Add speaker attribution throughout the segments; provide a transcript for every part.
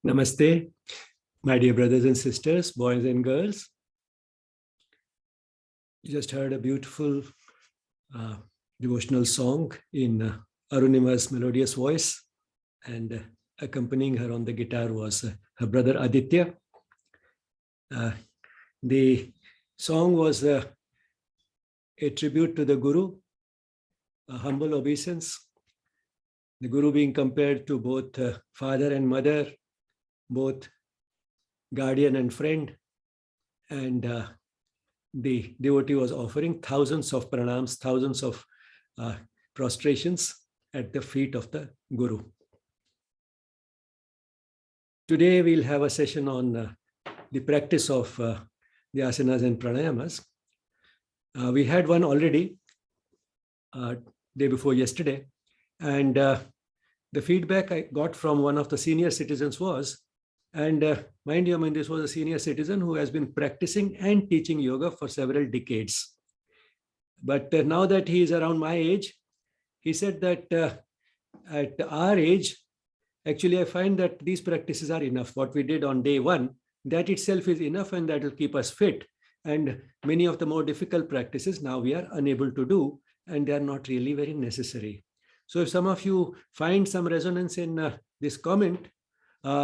Speaker 1: Namaste, my dear brothers and sisters, boys and girls. You just heard a beautiful devotional song in Arunima's melodious voice, and accompanying her on the guitar was her brother Aditya. The song was a tribute to the Guru, a humble obeisance. The Guru being compared to both father and mother, both guardian and friend, and the devotee was offering thousands of pranams, thousands of prostrations at the feet of the Guru. Today we'll have a session on the practice of the asanas and pranayamas. We had one already day before yesterday, and the feedback I got from one of the senior citizens was, and mind you, I mean, this was a senior citizen who has been practicing and teaching yoga for several decades. But now that he is around my age, he said that at our age, actually, I find that these practices are enough. What we did on day one, that itself is enough, and that will keep us fit. And many of the more difficult practices now we are unable to do, and they are not really very necessary. So if some of you find some resonance in this comment,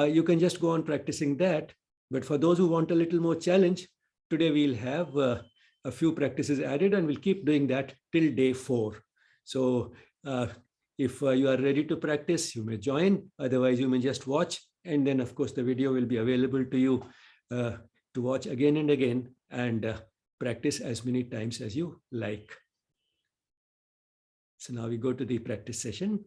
Speaker 1: you can just go on practicing that. But for those who want a little more challenge, today we'll have a few practices added, and we'll keep doing that till day 4. So if you are ready to practice, you may join. Otherwise, you may just watch. And then, of course, the video will be available to you to watch again and again, and practice as many times as you like. So now we go to the practice session.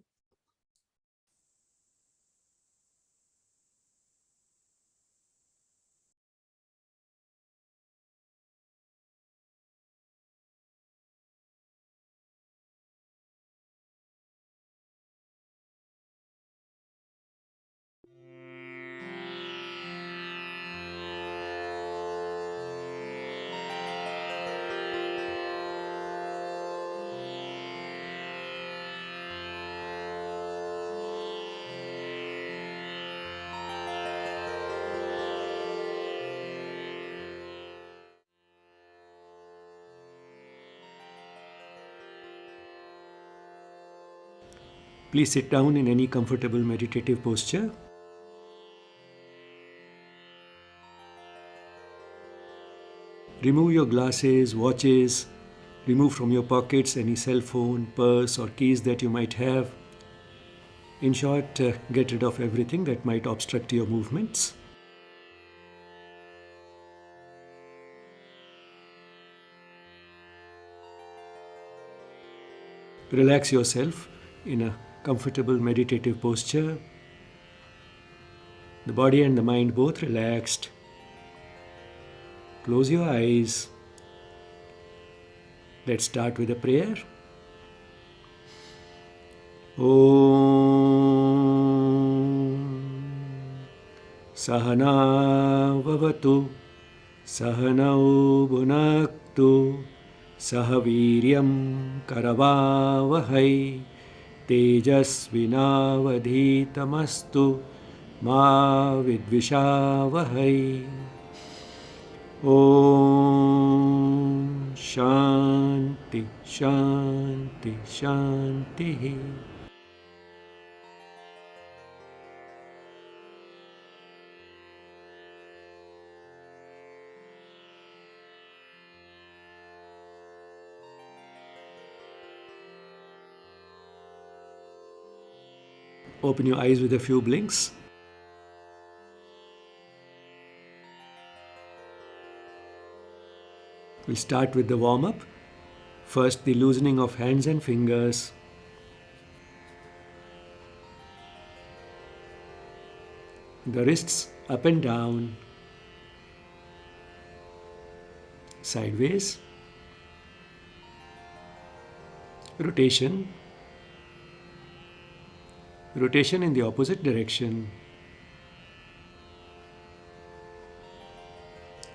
Speaker 1: Please sit down in any comfortable meditative posture. Remove your glasses, watches, remove from your pockets any cell phone, purse or keys that you might have. In short, get rid of everything that might obstruct your movements. Relax yourself in a comfortable meditative posture. The body and the mind both relaxed. Close your eyes. Let's start with a prayer. Om Sahana Vavatu Sahanau Bhunaktu Sahaviryam Karavavahai Tejasvinavadhitamastu Ma Vidvishavahai. Om Shanti Shanti Shanti. Open your eyes with a few blinks. We'll start with the warm-up. First, the loosening of hands and fingers. The wrists up and down, sideways, rotation, rotation in the opposite direction.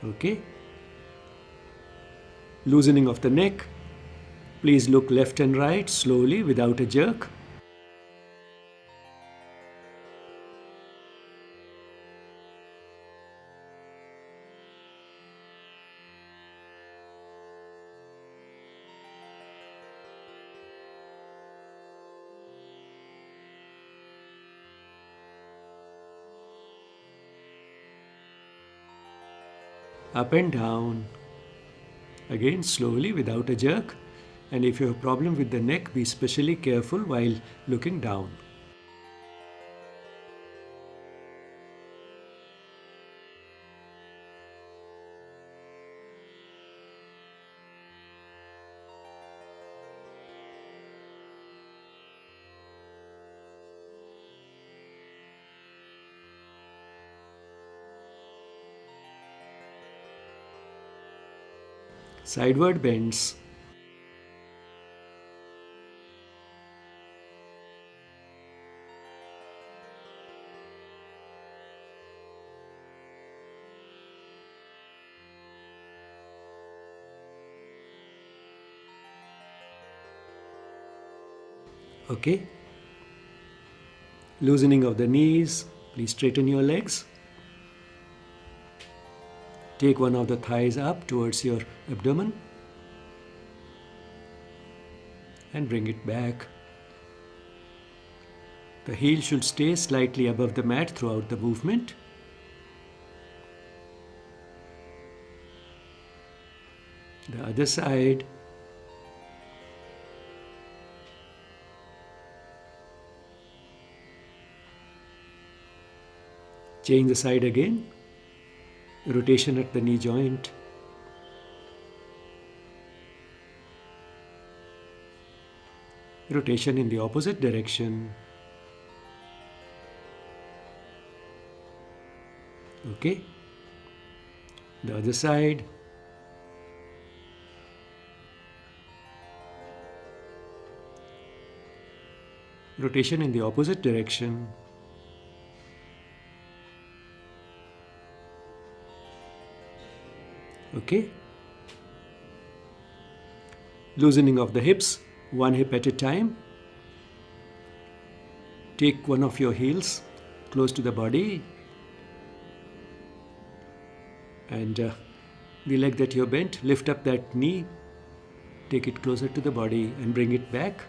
Speaker 1: Okay. Loosening of the neck. Please look left and right slowly without a jerk. Up and down. Again slowly without a jerk. And if you have a problem with the neck, be especially careful while looking down. Sideward bends. Okay. Loosening of the knees. Please straighten your legs. Take one of the thighs up towards your abdomen and bring it back. The heel should stay slightly above the mat throughout the movement. The other side. Change the side again. Rotation at the knee joint. Rotation in the opposite direction. Okay. The other side. Rotation in the opposite direction. Okay. Loosening of the hips, one hip at a time. Take one of your heels close to the body and the leg that you bent, lift up that knee, take it closer to the body and bring it back.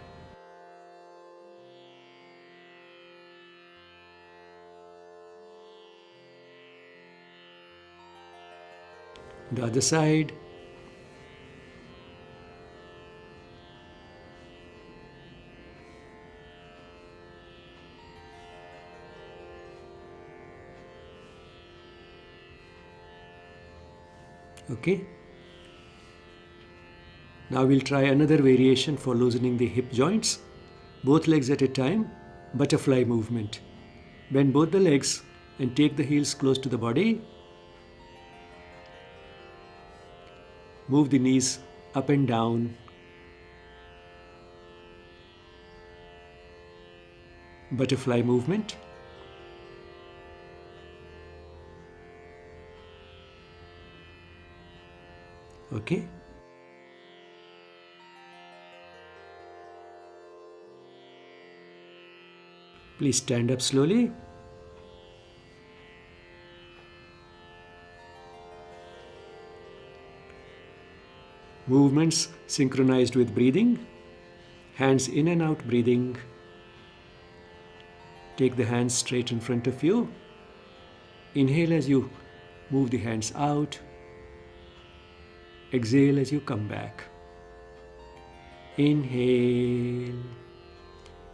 Speaker 1: The other side. Okay. Now we'll try another variation for loosening the hip joints. Both legs at a time, butterfly movement. Bend both the legs and take the heels close to the body. Move the knees up and down. Butterfly movement. Okay. Please stand up slowly. Movements synchronized with breathing. Hands in and out breathing. Take the hands straight in front of you. Inhale as you move the hands out. Exhale as you come back. Inhale.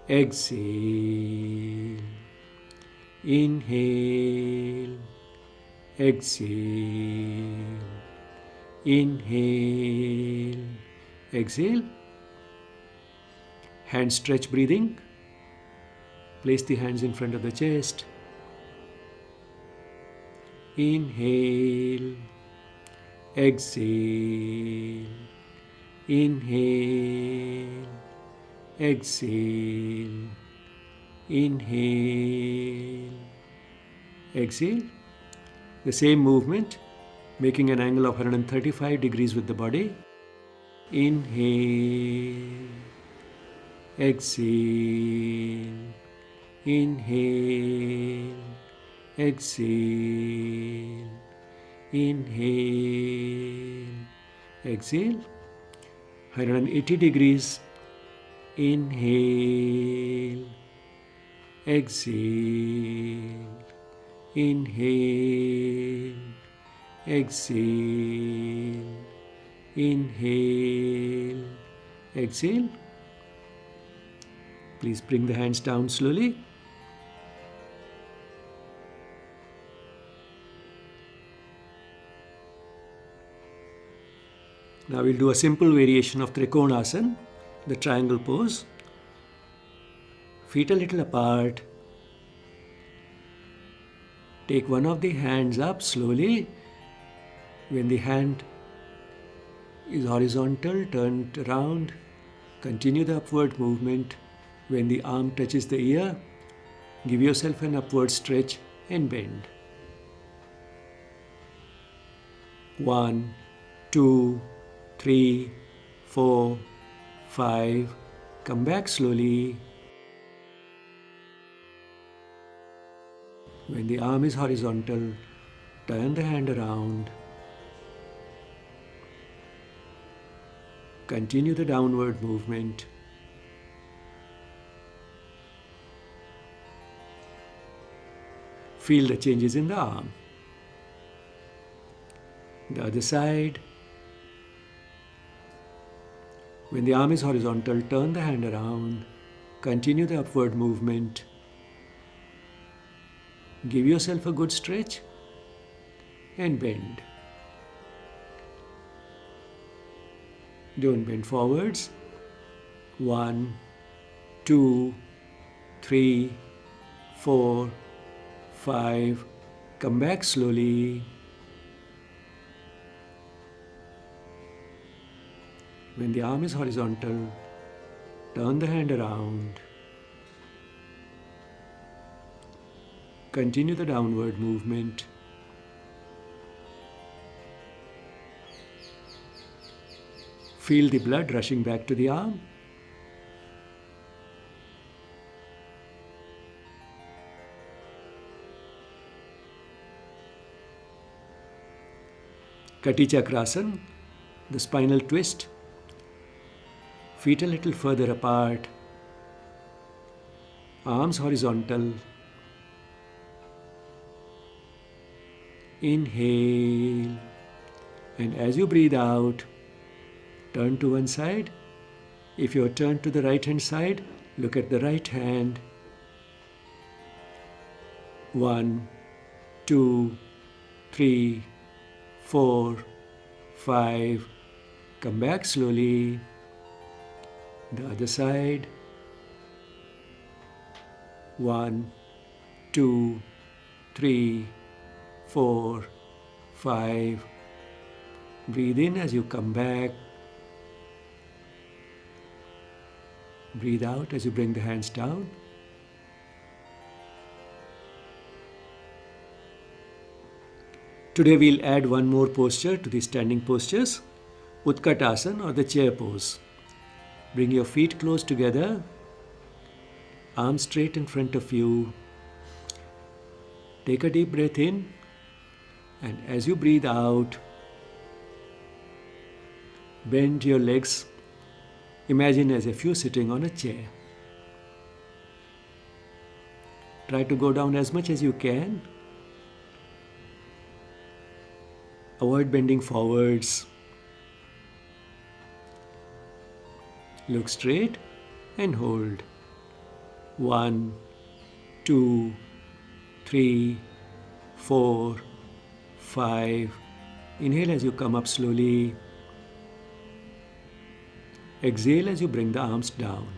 Speaker 1: Exhale. Inhale. Exhale. Inhale. Exhale. Hand stretch breathing. Place the hands in front of the chest. Inhale. Exhale. Inhale. Exhale. Inhale. Exhale. The same movement, making an angle of 135 degrees with the body. Inhale. Exhale. Inhale. Exhale. Inhale. Exhale. 180 degrees. Inhale. Exhale. Inhale. Exhale. Inhale. Exhale. Please bring the hands down slowly. Now we'll do a simple variation of Trikonasana, the triangle pose. Feet a little apart. Take one of the hands up slowly. When the hand is horizontal, turn it around. Continue the upward movement. When the arm touches the ear, give yourself an upward stretch and bend. 1, 2, 3, 4, 5. Come back slowly. When the arm is horizontal, turn the hand around. Continue the downward movement. Feel the changes in the arm. The other side. When the arm is horizontal, turn the hand around. Continue the upward movement. Give yourself a good stretch and bend. Don't bend forwards. 1, 2, 3, 4, 5. Come back slowly. When the arm is horizontal, turn the hand around. Continue the downward movement. Feel the blood rushing back to the arm. Kati Chakrasana, the spinal twist. Feet a little further apart. Arms horizontal. Inhale. And as you breathe out, turn to one side. If you're turned to the right hand side, look at the right hand. 1, 2, 3, 4, 5. Come back slowly. The other side. 1, 2, 3, 4, 5. Breathe in as you come back. Breathe out as you bring the hands down. Today we'll add one more posture to the standing postures, Utkat Asana or the chair pose. Bring your feet close together, arms straight in front of you. Take a deep breath in, and as you breathe out, bend your legs. Imagine as if you're sitting on a chair. Try to go down as much as you can. Avoid bending forwards. Look straight and hold. 1, 2, 3, 4, 5. Inhale as you come up slowly. Exhale as you bring the arms down.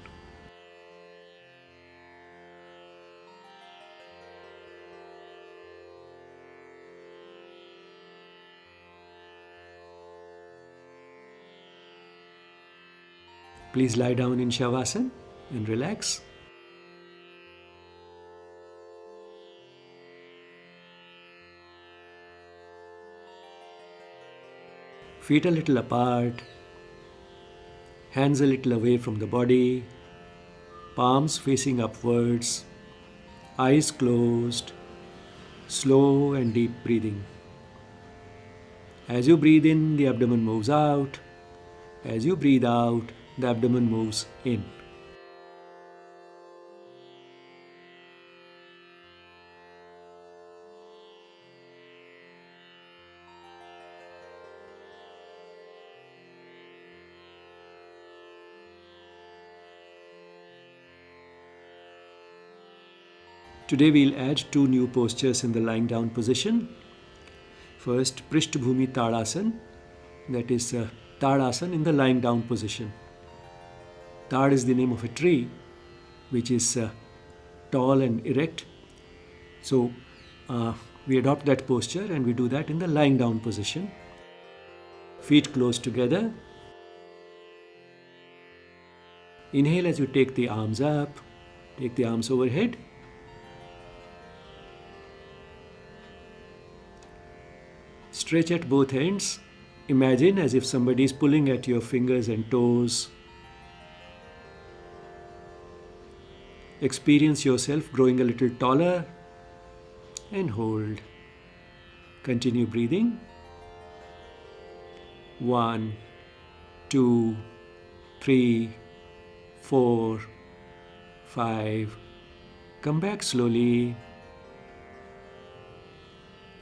Speaker 1: Please lie down in Shavasana and relax. Feet a little apart, hands a little away from the body, palms facing upwards, eyes closed, slow and deep breathing. As you breathe in, the abdomen moves out. As you breathe out, the abdomen moves in. Today we'll add two new postures in the lying down position. First, Prishtabhumi Tadasana, that is Tadasana in the lying down position. Tad is the name of a tree which is tall and erect. So we adopt that posture and we do that in the lying down position. Feet close together. Inhale as you take the arms up, take the arms overhead. Stretch at both ends. Imagine as if somebody is pulling at your fingers and toes. Experience yourself growing a little taller and hold. Continue breathing. 1, 2, 3, 4, 5. Come back slowly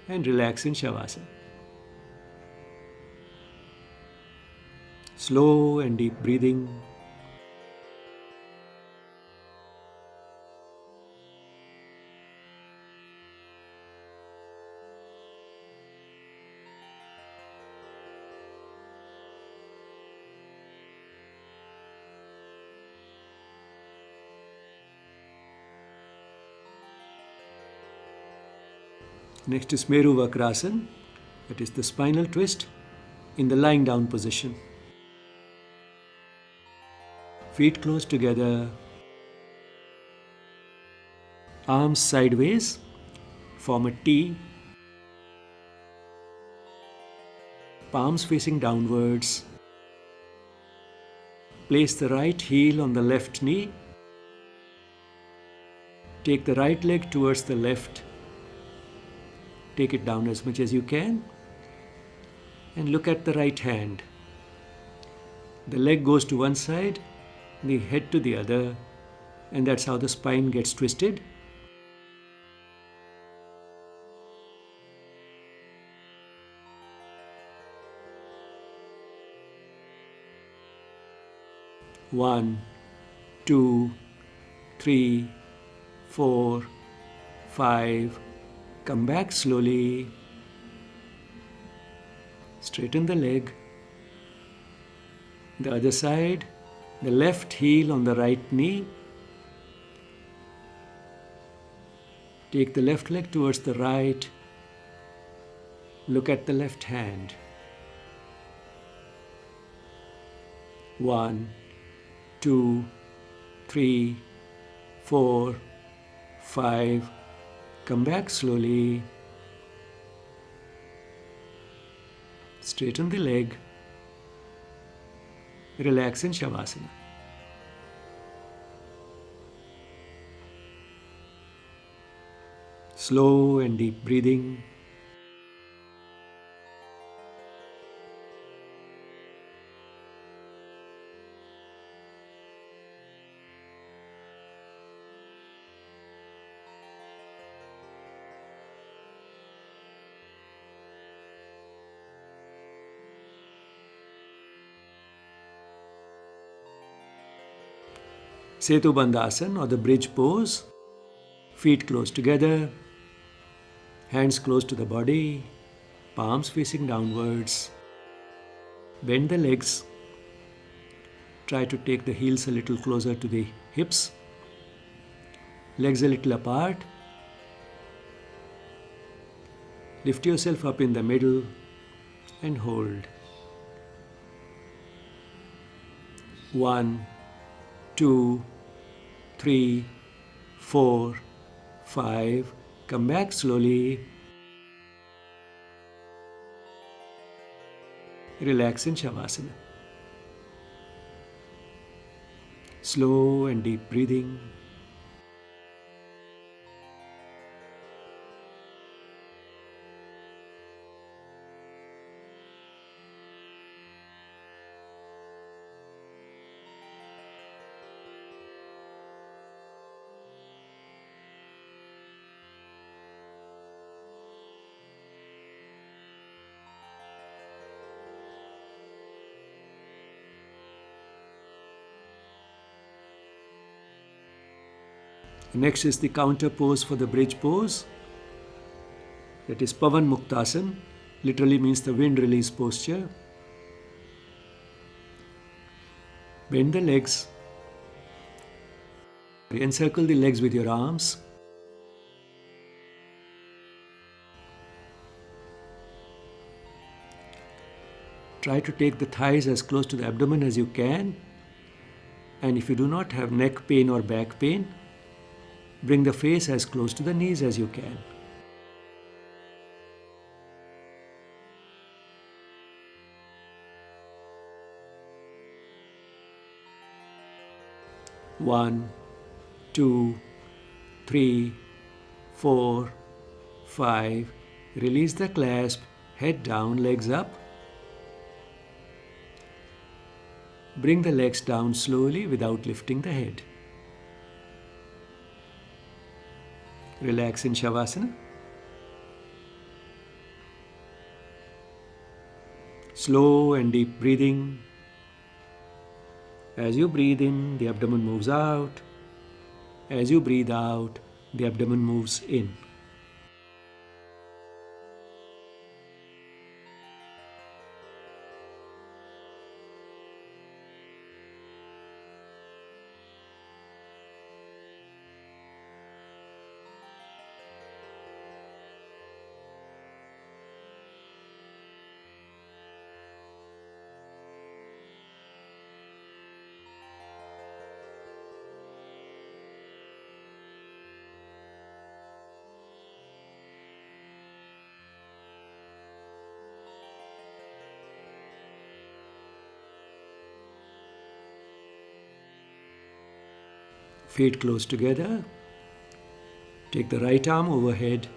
Speaker 1: and relax in Shavasana. Slow and deep breathing. Next is Meru Vakrasana, that is the spinal twist in the lying down position. Feet close together, arms sideways, form a T, palms facing downwards. Place the right heel on the left knee. Take the right leg towards the left. Take it down as much as you can and look at the right hand. The leg goes to one side, the head to the other, and that's how the spine gets twisted. 1, 2, 3, 4, 5. Come back slowly. Straighten the leg. The other side, the left heel on the right knee. Take the left leg towards the right. Look at the left hand. 1, 2, 3, 4, 5. Come back slowly. Straighten the leg. Relax in Shavasana. Slow and deep breathing. Setu Bandhasana or the bridge pose. Feet close together, hands close to the body, palms facing downwards. Bend the legs. Try to take the heels a little closer to the hips. Legs a little apart. Lift yourself up in the middle and hold. 1, 2, 3, 4, 5. Come back slowly. Relax in Shavasana. Slow and deep breathing. Next is the counter pose for the bridge pose. That is Pavan Muktasana. Literally means the wind release posture. Bend the legs. Encircle the legs with your arms. Try to take the thighs as close to the abdomen as you can. And if you do not have neck pain or back pain, bring the face as close to the knees as you can. One, 2, 3, 4, 5. Release the clasp, head down, legs up. Bring the legs down slowly without lifting the head. Relax in Shavasana. Slow and deep breathing. As you breathe in, the abdomen moves out. As you breathe out, the abdomen moves in. Feet close together. Take the right arm overhead.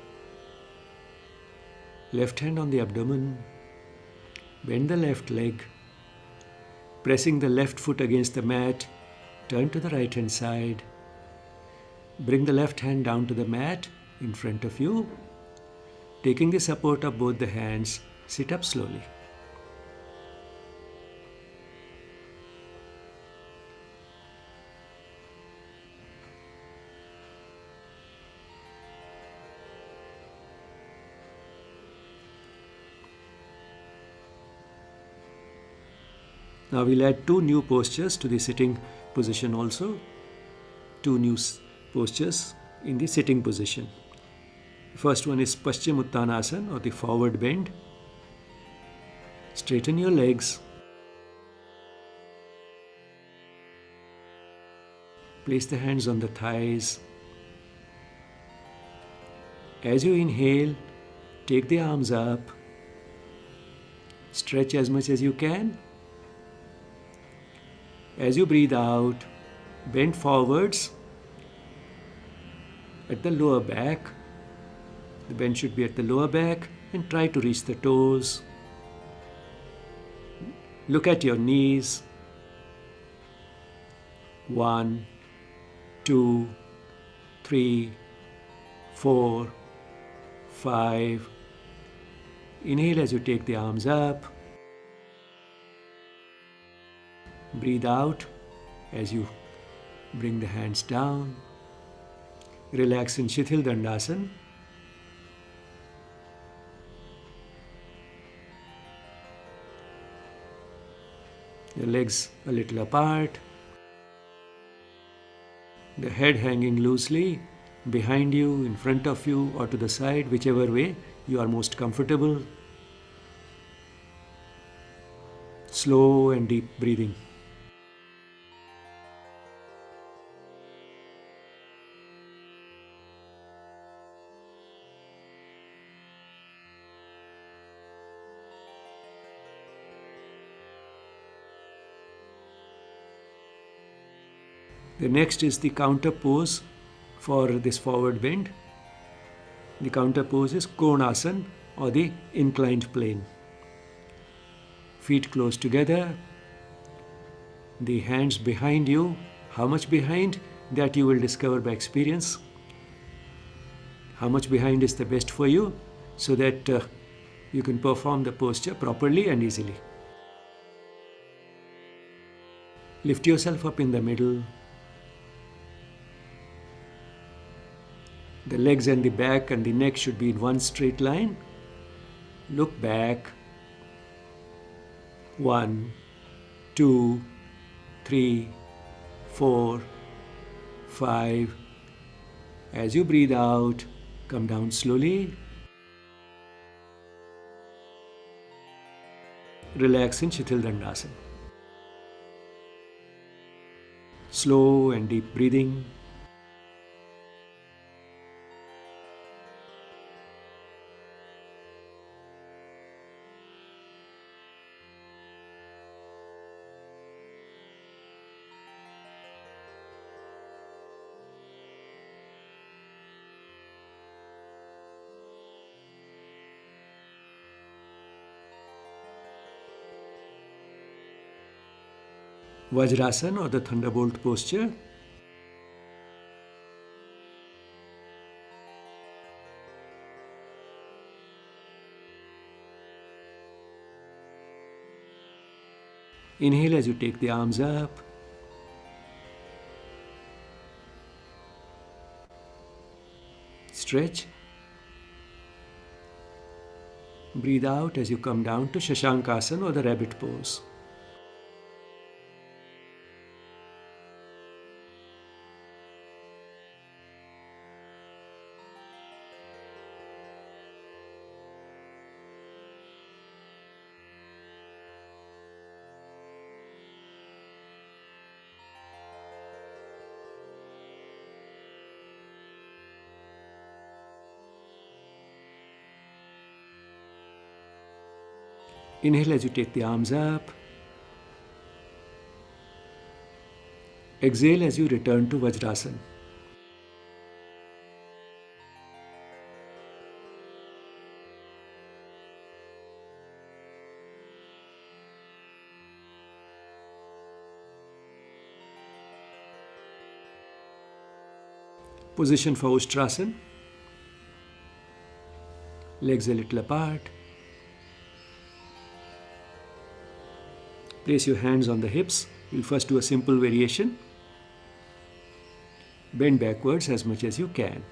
Speaker 1: Left hand on the abdomen. Bend the left leg. Pressing the left foot against the mat, turn to the right hand side. Bring the left hand down to the mat in front of you. Taking the support of both the hands, sit up slowly. Now we'll add two new postures to the sitting position also. Two new postures in the sitting position. The first one is Paschimottanasana, or the forward bend. Straighten your legs. Place the hands on the thighs. As you inhale, take the arms up. Stretch as much as you can. As you breathe out, bend forwards at the lower back. The bend should be at the lower back, and try to reach the toes. Look at your knees. 1, 2, 3, 4, 5. Inhale as you take the arms up. Breathe out as you bring the hands down. Relax in Shithil Dandasana. The legs a little apart. The head hanging loosely behind you, in front of you, or to the side, whichever way you are most comfortable. Slow and deep breathing. The next is the counter pose for this forward bend. The counter pose is Konasana, or the inclined plane. Feet close together. The hands behind you. How much behind? That you will discover by experience. How much behind is the best for you, so that you can perform the posture properly and easily. Lift yourself up in the middle. The legs and the back and the neck should be in one straight line. Look back. 1, 2, 3, 4, 5. As you breathe out, come down slowly. Relax in Shithil Dandasana. Slow and deep breathing. Vajrasana, or the Thunderbolt Posture. Inhale as you take the arms up. Stretch. Breathe out as you come down to Shashankasana, or the rabbit pose. Inhale as you take the arms up. Exhale as you return to Vajrasana. Position for Ustrasana. Legs a little apart. Place your hands on the hips. We'll first do a simple variation. Bend backwards as much as you can.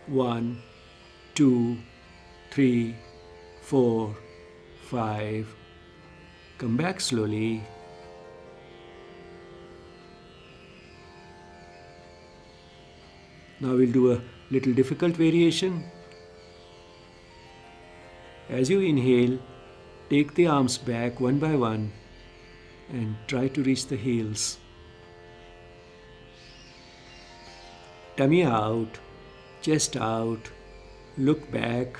Speaker 1: 1, 2, 3, 4, 5. Come back slowly. Now we'll do a little difficult variation. As you inhale, take the arms back one by one and try to reach the heels. Tummy out, chest out, look back.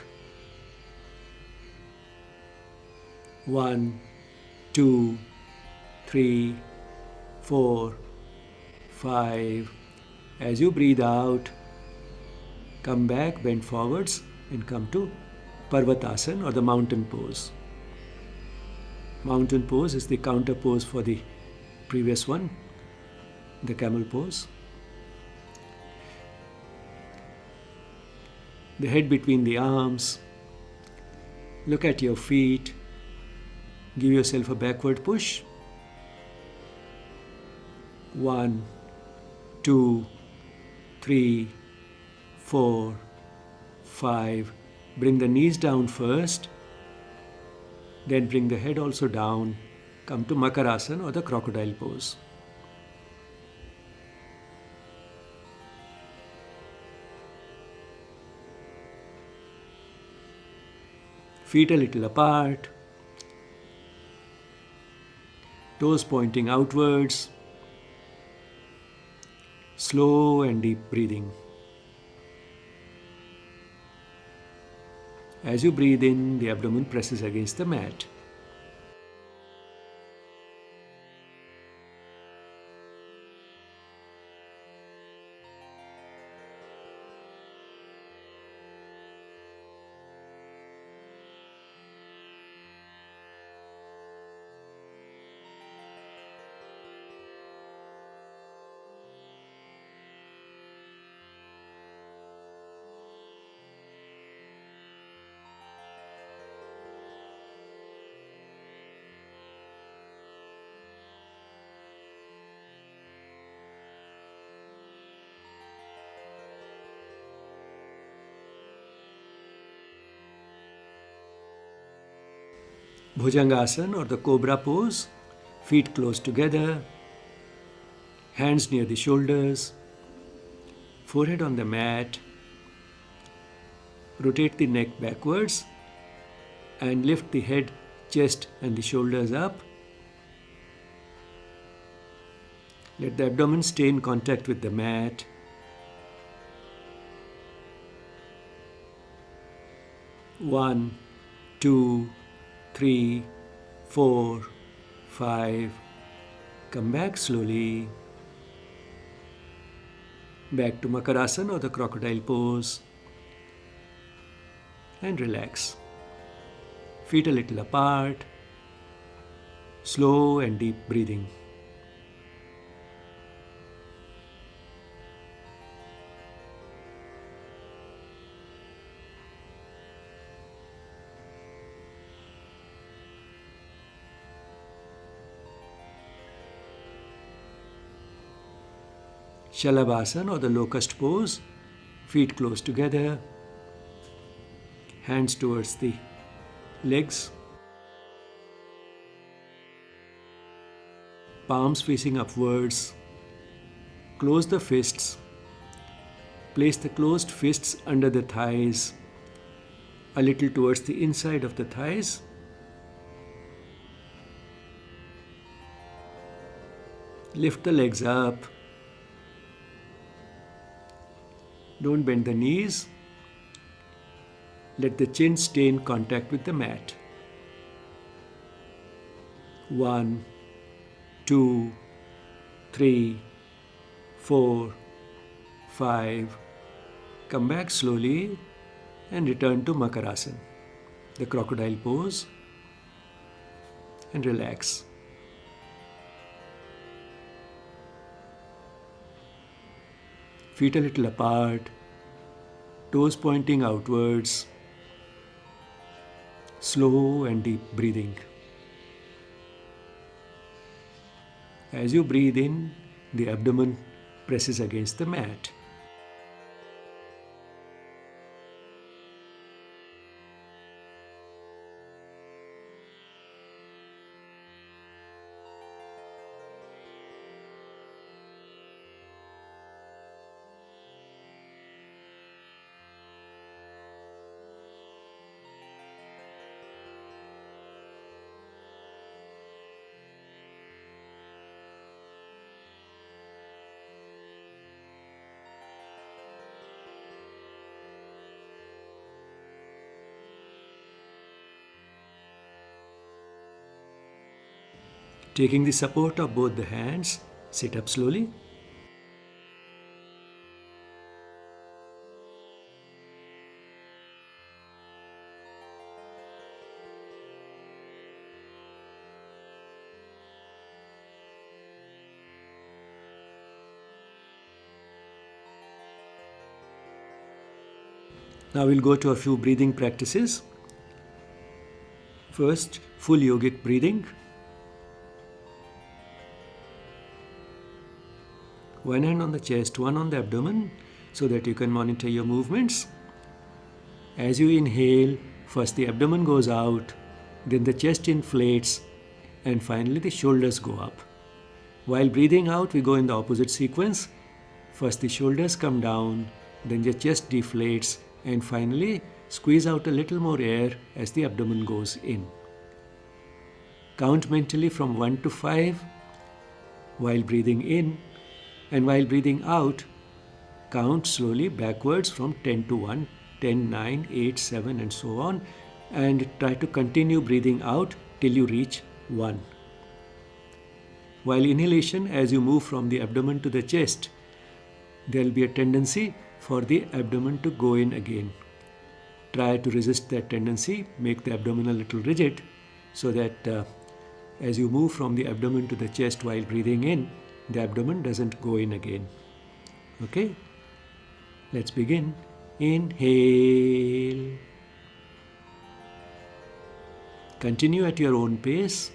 Speaker 1: 1, 2, 3, 4, 5. As you breathe out, come back, bend forwards and come to Parvatasana or the mountain pose. Mountain pose is the counter pose for the previous one, the camel pose. The head between the arms. Look at your feet. Give yourself a backward push. 1, 2, 3, 4, 5. Bring the knees down first. Then bring the head also down. Come to Makarasana or the crocodile pose. Feet a little apart. Toes pointing outwards. Slow and deep breathing. As you breathe in, the abdomen presses against the mat. Bhujangasana or the cobra pose. Feet close together. Hands near the shoulders. Forehead on the mat. Rotate the neck backwards and lift the head, chest and the shoulders up. Let the abdomen stay in contact with the mat. One, 2, 3, 4, 5. Come back slowly. Back to Makarasana or the crocodile pose. And relax. Feet a little apart. Slow and deep breathing. Shavasana or the locust pose. Feet close together. Hands towards the legs. Palms facing upwards. Close the fists. Place the closed fists under the thighs, a little towards the inside of the thighs. Lift the legs up. Don't bend the knees. Let the chin stay in contact with the mat. 1, 2, 3, 4, 5. Come back slowly and return to Makarasana, the crocodile pose, and relax. Feet a little apart, toes pointing outwards, slow and deep breathing. As you breathe in, the abdomen presses against the mat. Taking the support of both the hands, sit up slowly. Now we'll go to a few breathing practices. First, full yogic breathing. One hand on the chest, one on the abdomen, so that you can monitor your movements. As you inhale, first the abdomen goes out, then the chest inflates, and finally the shoulders go up. While breathing out, we go in the opposite sequence. First the shoulders come down, then the chest deflates, and finally squeeze out a little more air as the abdomen goes in. Count mentally from 1 to 5 while breathing in, and while breathing out, count slowly backwards from 10 to 1, 10, 9, 8, 7 and so on, and try to continue breathing out till you reach 1. While inhalation, as you move from the abdomen to the chest, there will be a tendency for the abdomen to go in again. Try to resist that tendency, make the abdomen a little rigid so that as you move from the abdomen to the chest while breathing in, the abdomen doesn't go in again. Okay? Let's begin. Inhale. Continue at your own pace.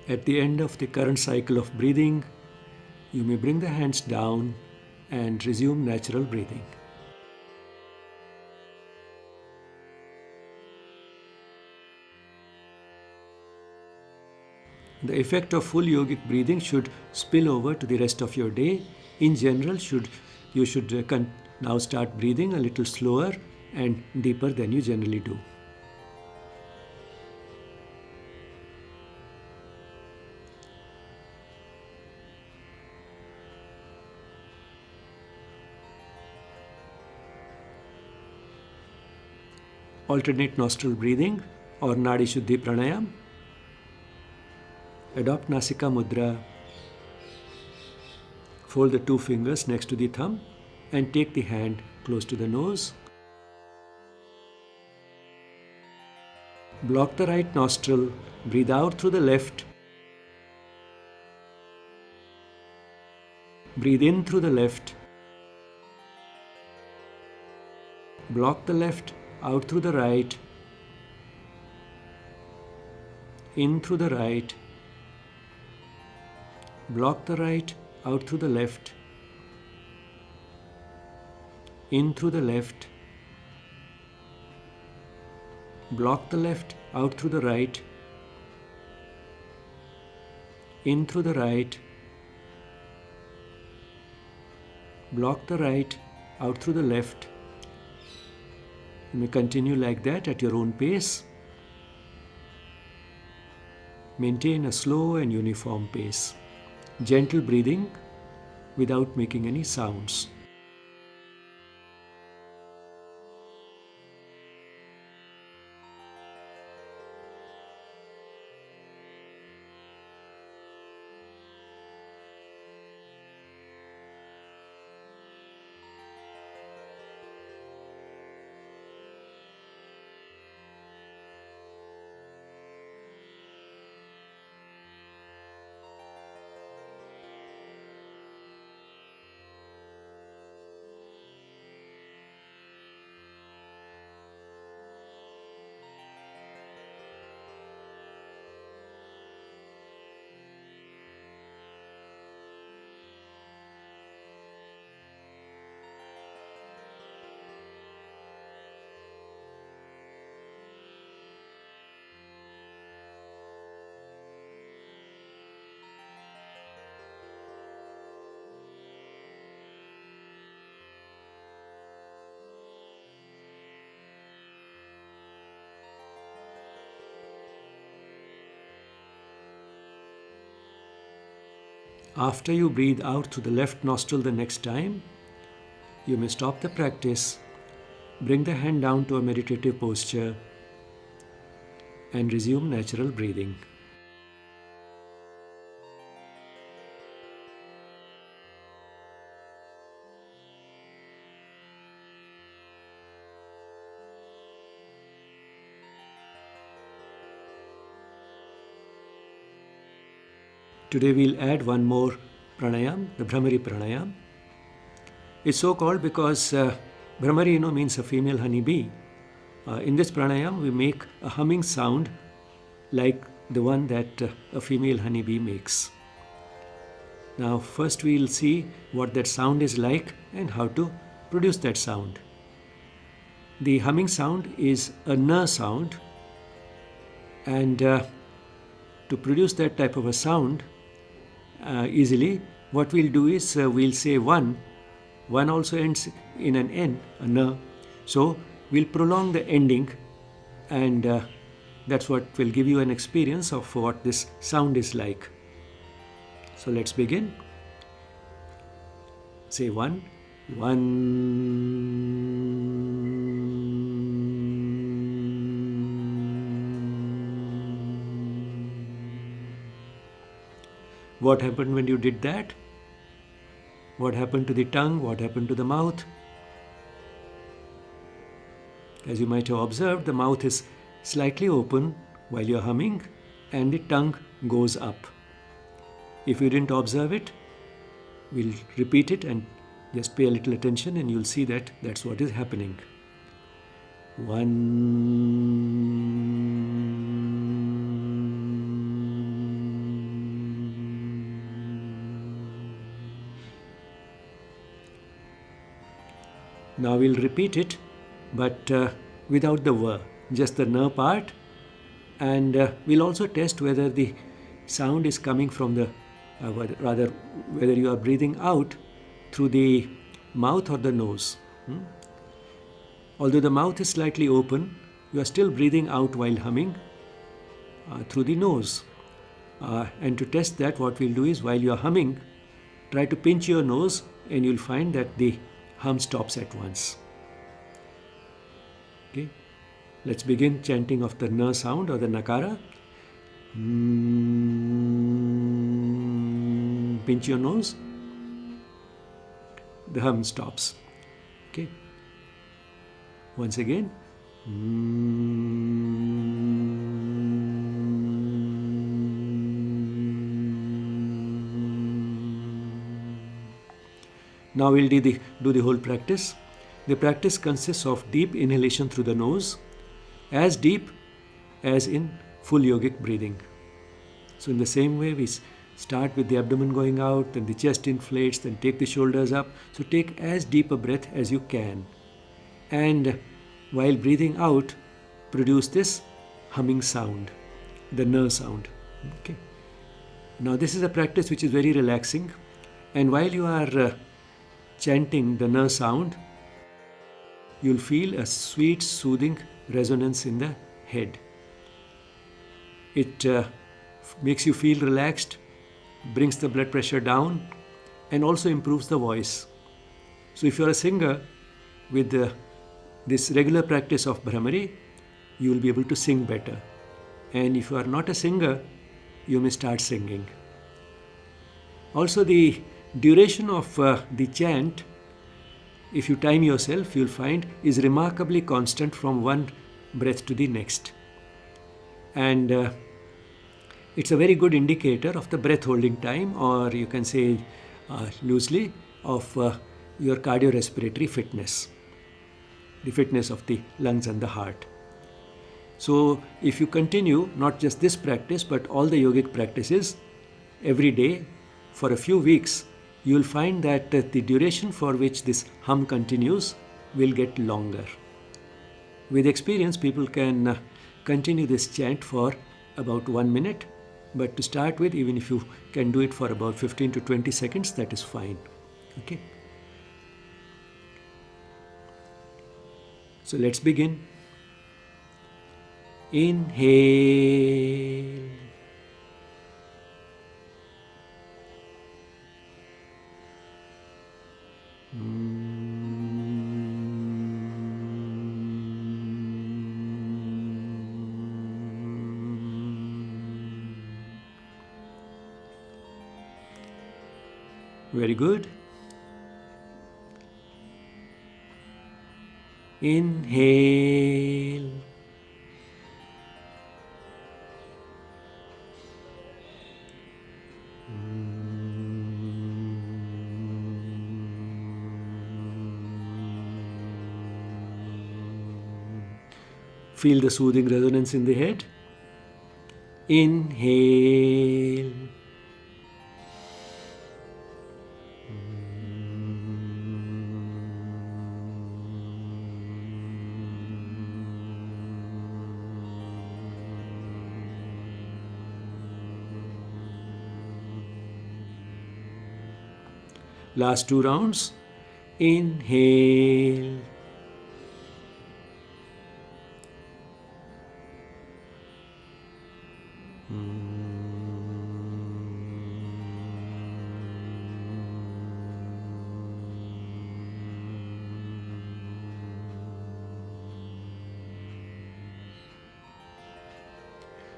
Speaker 1: At the end of the current cycle of breathing, you may bring the hands down and resume natural breathing. The effect of full yogic breathing should spill over to the rest of your day. In general, you should now start breathing a little slower and deeper than you generally do. Alternate nostril breathing or Nadi Shuddhi Pranayama. Adopt Nasika Mudra. Fold the two fingers next to the thumb and take the hand close to the nose. Block the right nostril. Breathe out through the left. Breathe in through the left. Block the left. Out through the right. In through the right. Block the right. Out through the left. In through the left. Block the left. Out through the right. In through the right. Block the right. Out through the left. You may continue like that at your own pace. Maintain a slow and uniform pace. Gentle breathing without making any sounds. After you breathe out through the left nostril the next time, you may stop the practice, bring the hand down to a meditative posture, and resume natural breathing. Today we'll add one more pranayam, the Bhramari pranayam. It's so called because Bhramari, means a female honeybee. In this pranayam, we make a humming sound like the one that a female honeybee makes. Now, first we'll see what that sound is like and how to produce that sound. The humming sound is a n sound, and to produce that type of a sound easily, what we'll do is we'll say one. One also ends in an n, a n. So we'll prolong the ending, and that's what will give you an experience of what this sound is like. So let's begin. Say one. What happened when you did that? What happened to the tongue? What happened to the mouth? As you might have observed, the mouth is slightly open while you're humming, and the tongue goes up. If you didn't observe it, we'll repeat it and just pay a little attention, and you'll see that that's what is happening. Now we'll repeat it, but without the v, just the n part, and we'll also test whether the sound is coming from the, rather whether you are breathing out through the mouth or the nose. Although the mouth is slightly open, you are still breathing out while humming through the nose. And to test that, what we'll do is, while you are humming, try to pinch your nose, and you'll find that the hum stops at once. Okay, let's begin chanting of the n sound or the nakara. Pinch your nose. The hum stops. Okay. Once again. Now we'll do the whole practice. The practice consists of deep inhalation through the nose, as deep as in full yogic breathing. So in the same way, we start with the abdomen going out, then the chest inflates, then take the shoulders up. So take as deep a breath as you can. And while breathing out, produce this humming sound, the n sound. Okay. Now this is a practice which is very relaxing. And while you are chanting the n sound, you'll feel a sweet, soothing resonance in the head. It makes you feel relaxed, brings the blood pressure down, and also improves the voice. So if you're a singer, with this regular practice of Bhramari, you will be able to sing better. And if you are not a singer, you may start singing. Also, the duration of the chant, if you time yourself, you'll find is remarkably constant from one breath to the next. And it's a very good indicator of the breath holding time, or you can say loosely, of your cardiorespiratory fitness, the fitness of the lungs and the heart. So if you continue not just this practice but all the yogic practices every day for a few weeks, you will find that the duration for which this hum continues will get longer. With experience, people can continue this chant for about 1 minute, but to start with, even if you can do it for about 15 to 20 seconds, that is fine. Okay. So let's begin. Inhale. Very good. Inhale. Feel the soothing resonance in the head. Inhale. Last 2 rounds. Inhale.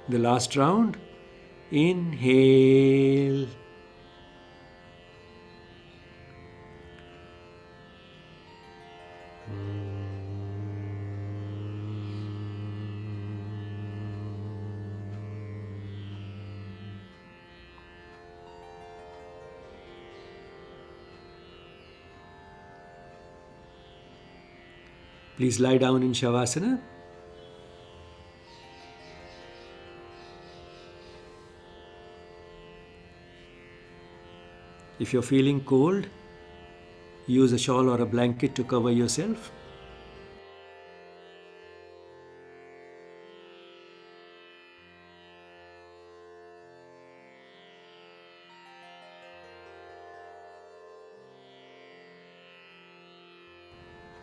Speaker 1: The last round. Inhale. Please lie down in Shavasana. If you're feeling cold, use a shawl or a blanket to cover yourself.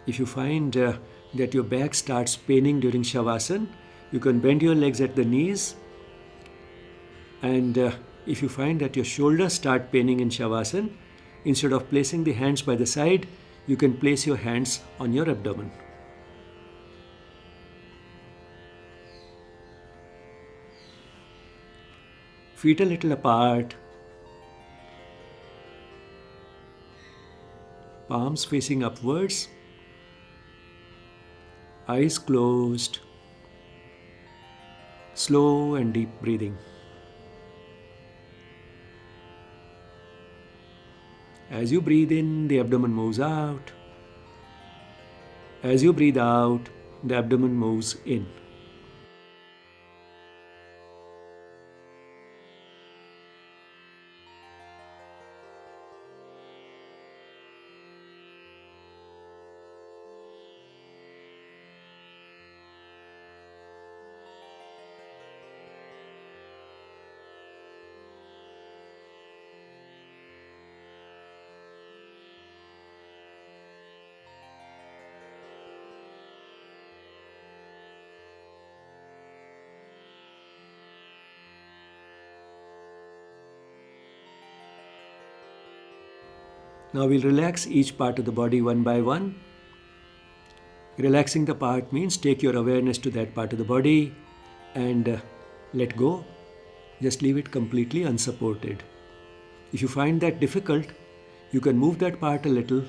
Speaker 1: If you find that your back starts paining during Shavasana, you can bend your legs at the knees. And if you find that your shoulders start paining in Shavasana, instead of placing the hands by the side, you can place your hands on your abdomen. Feet a little apart. Palms facing upwards. Eyes closed. Slow and deep breathing. As you breathe in, the abdomen moves out. As you breathe out, the abdomen moves in. Now we'll relax each part of the body one by one. Relaxing the part means take your awareness to that part of the body and let go. Just leave it completely unsupported. If you find that difficult, you can move that part a little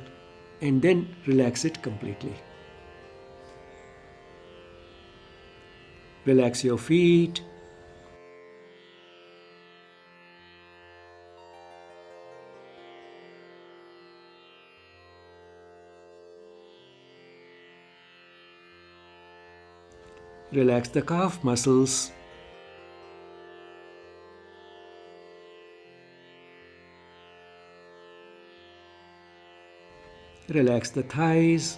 Speaker 1: and then relax it completely. Relax your feet. Relax the calf muscles. Relax the thighs.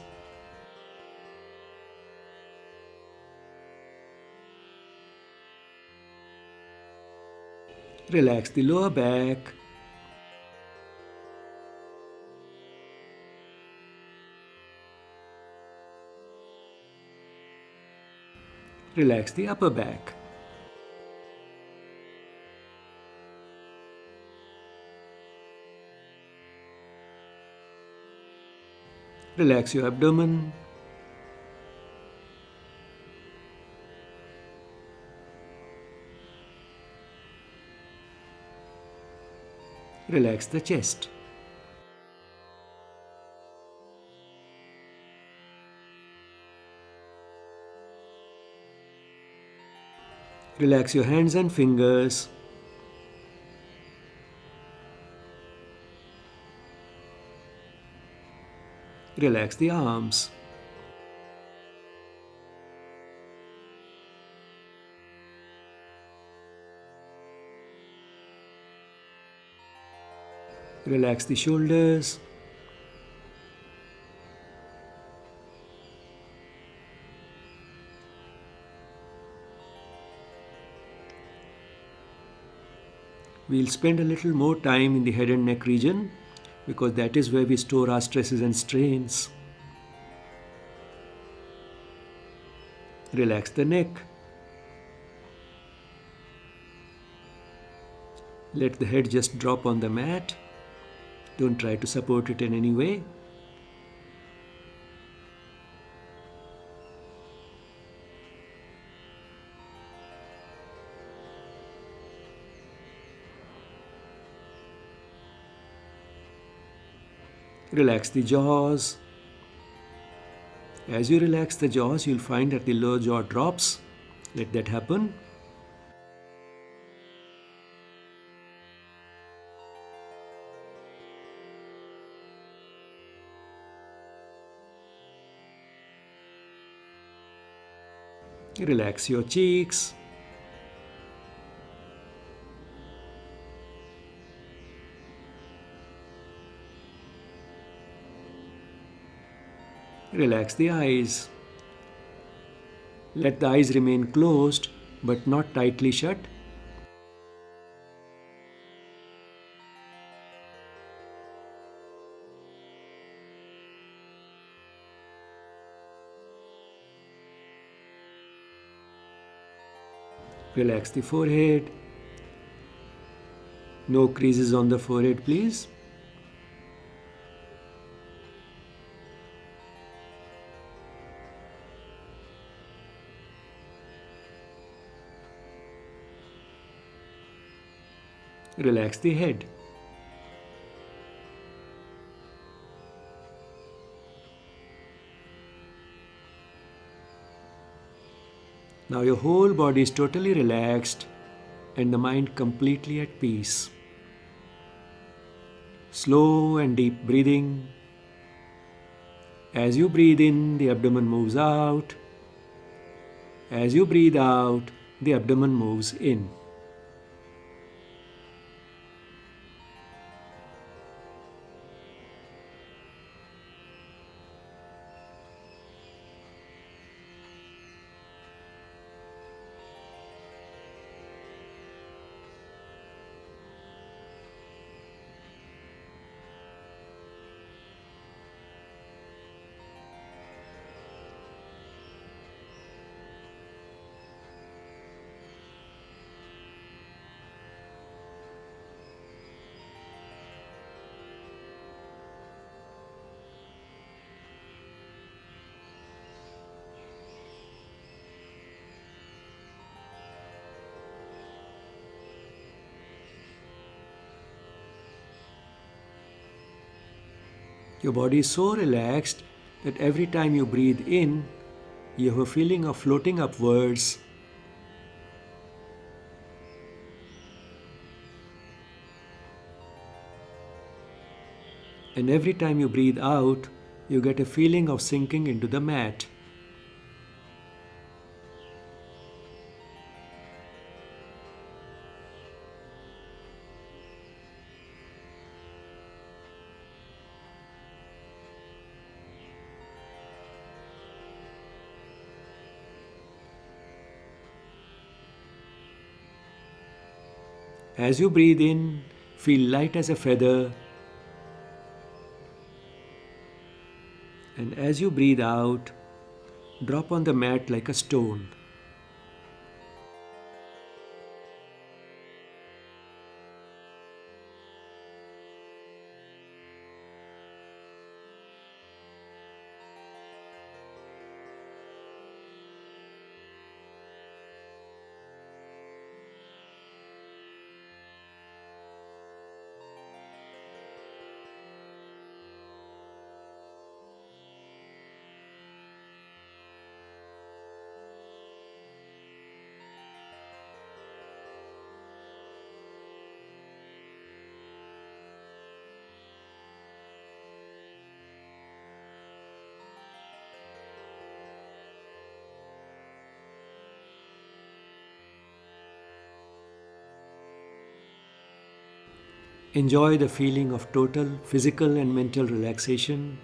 Speaker 1: Relax the lower back. Relax the upper back. Relax your abdomen. Relax the chest. Relax your hands and fingers. Relax the arms. Relax the shoulders. We'll spend a little more time in the head and neck region because that is where we store our stresses and strains. Relax the neck. Let the head just drop on the mat. Don't try to support it in any way. Relax the jaws. As you relax the jaws, you'll find that the lower jaw drops. Let that happen. Relax your cheeks. Relax the eyes. Let the eyes remain closed but not tightly shut. Relax the forehead. No creases on the forehead, please. Relax the head. Now your whole body is totally relaxed and the mind completely at peace. Slow and deep breathing. As you breathe in, the abdomen moves out. As you breathe out, the abdomen moves in. Your body is so relaxed that every time you breathe in, you have a feeling of floating upwards. And every time you breathe out, you get a feeling of sinking into the mat. As you breathe in, feel light as a feather. And as you breathe out, drop on the mat like a stone. Enjoy the feeling of total physical and mental relaxation.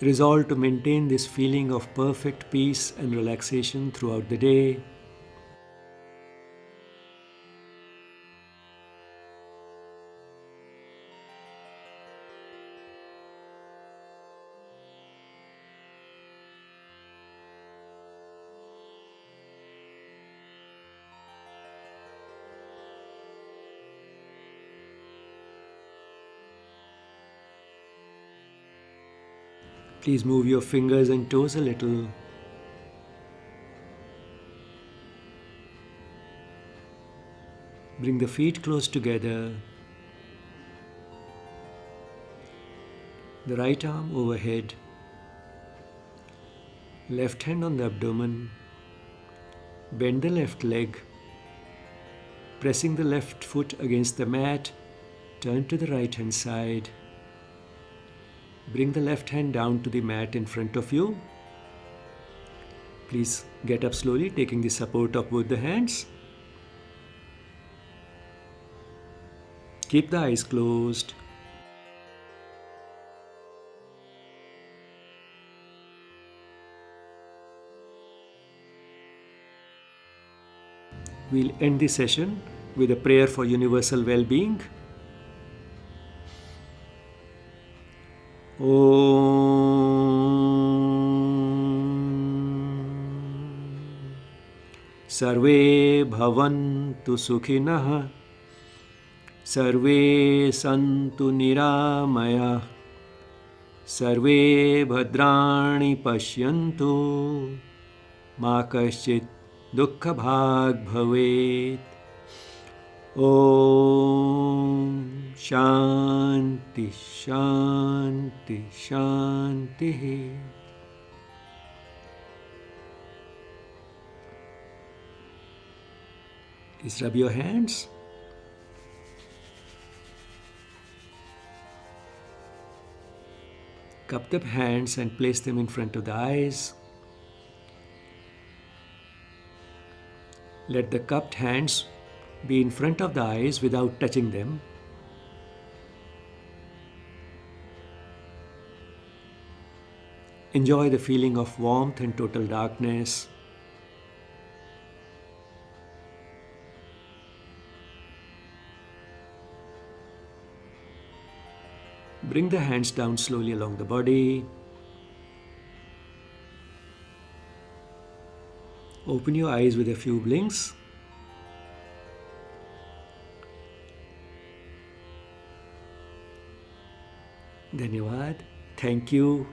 Speaker 1: Resolve to maintain this feeling of perfect peace and relaxation throughout the day. Please move your fingers and toes a little. Bring the feet close together. The right arm overhead. Left hand on the abdomen. Bend the left leg. Pressing the left foot against the mat, turn to the right hand side. Bring the left hand down to the mat in front of you. Please get up slowly, taking the support of both the hands. Keep the eyes closed. We'll end the session with a prayer for universal well-being. Om Sarve Bhavantu Sukhinah Sarve Santu Niramaya Sarve Bhadrani Pashyantu Ma Kaschit Dukkha Bhag Bhavet. Om Shanti Shanti Shanti. Please rub your hands. Cup the hands and place them in front of the eyes. Let the cupped hands be in front of the eyes without touching them. Enjoy the feeling of warmth and total darkness. Bring the hands down slowly along the body. Open your eyes with a few blinks. Dhanyavad. Thank you.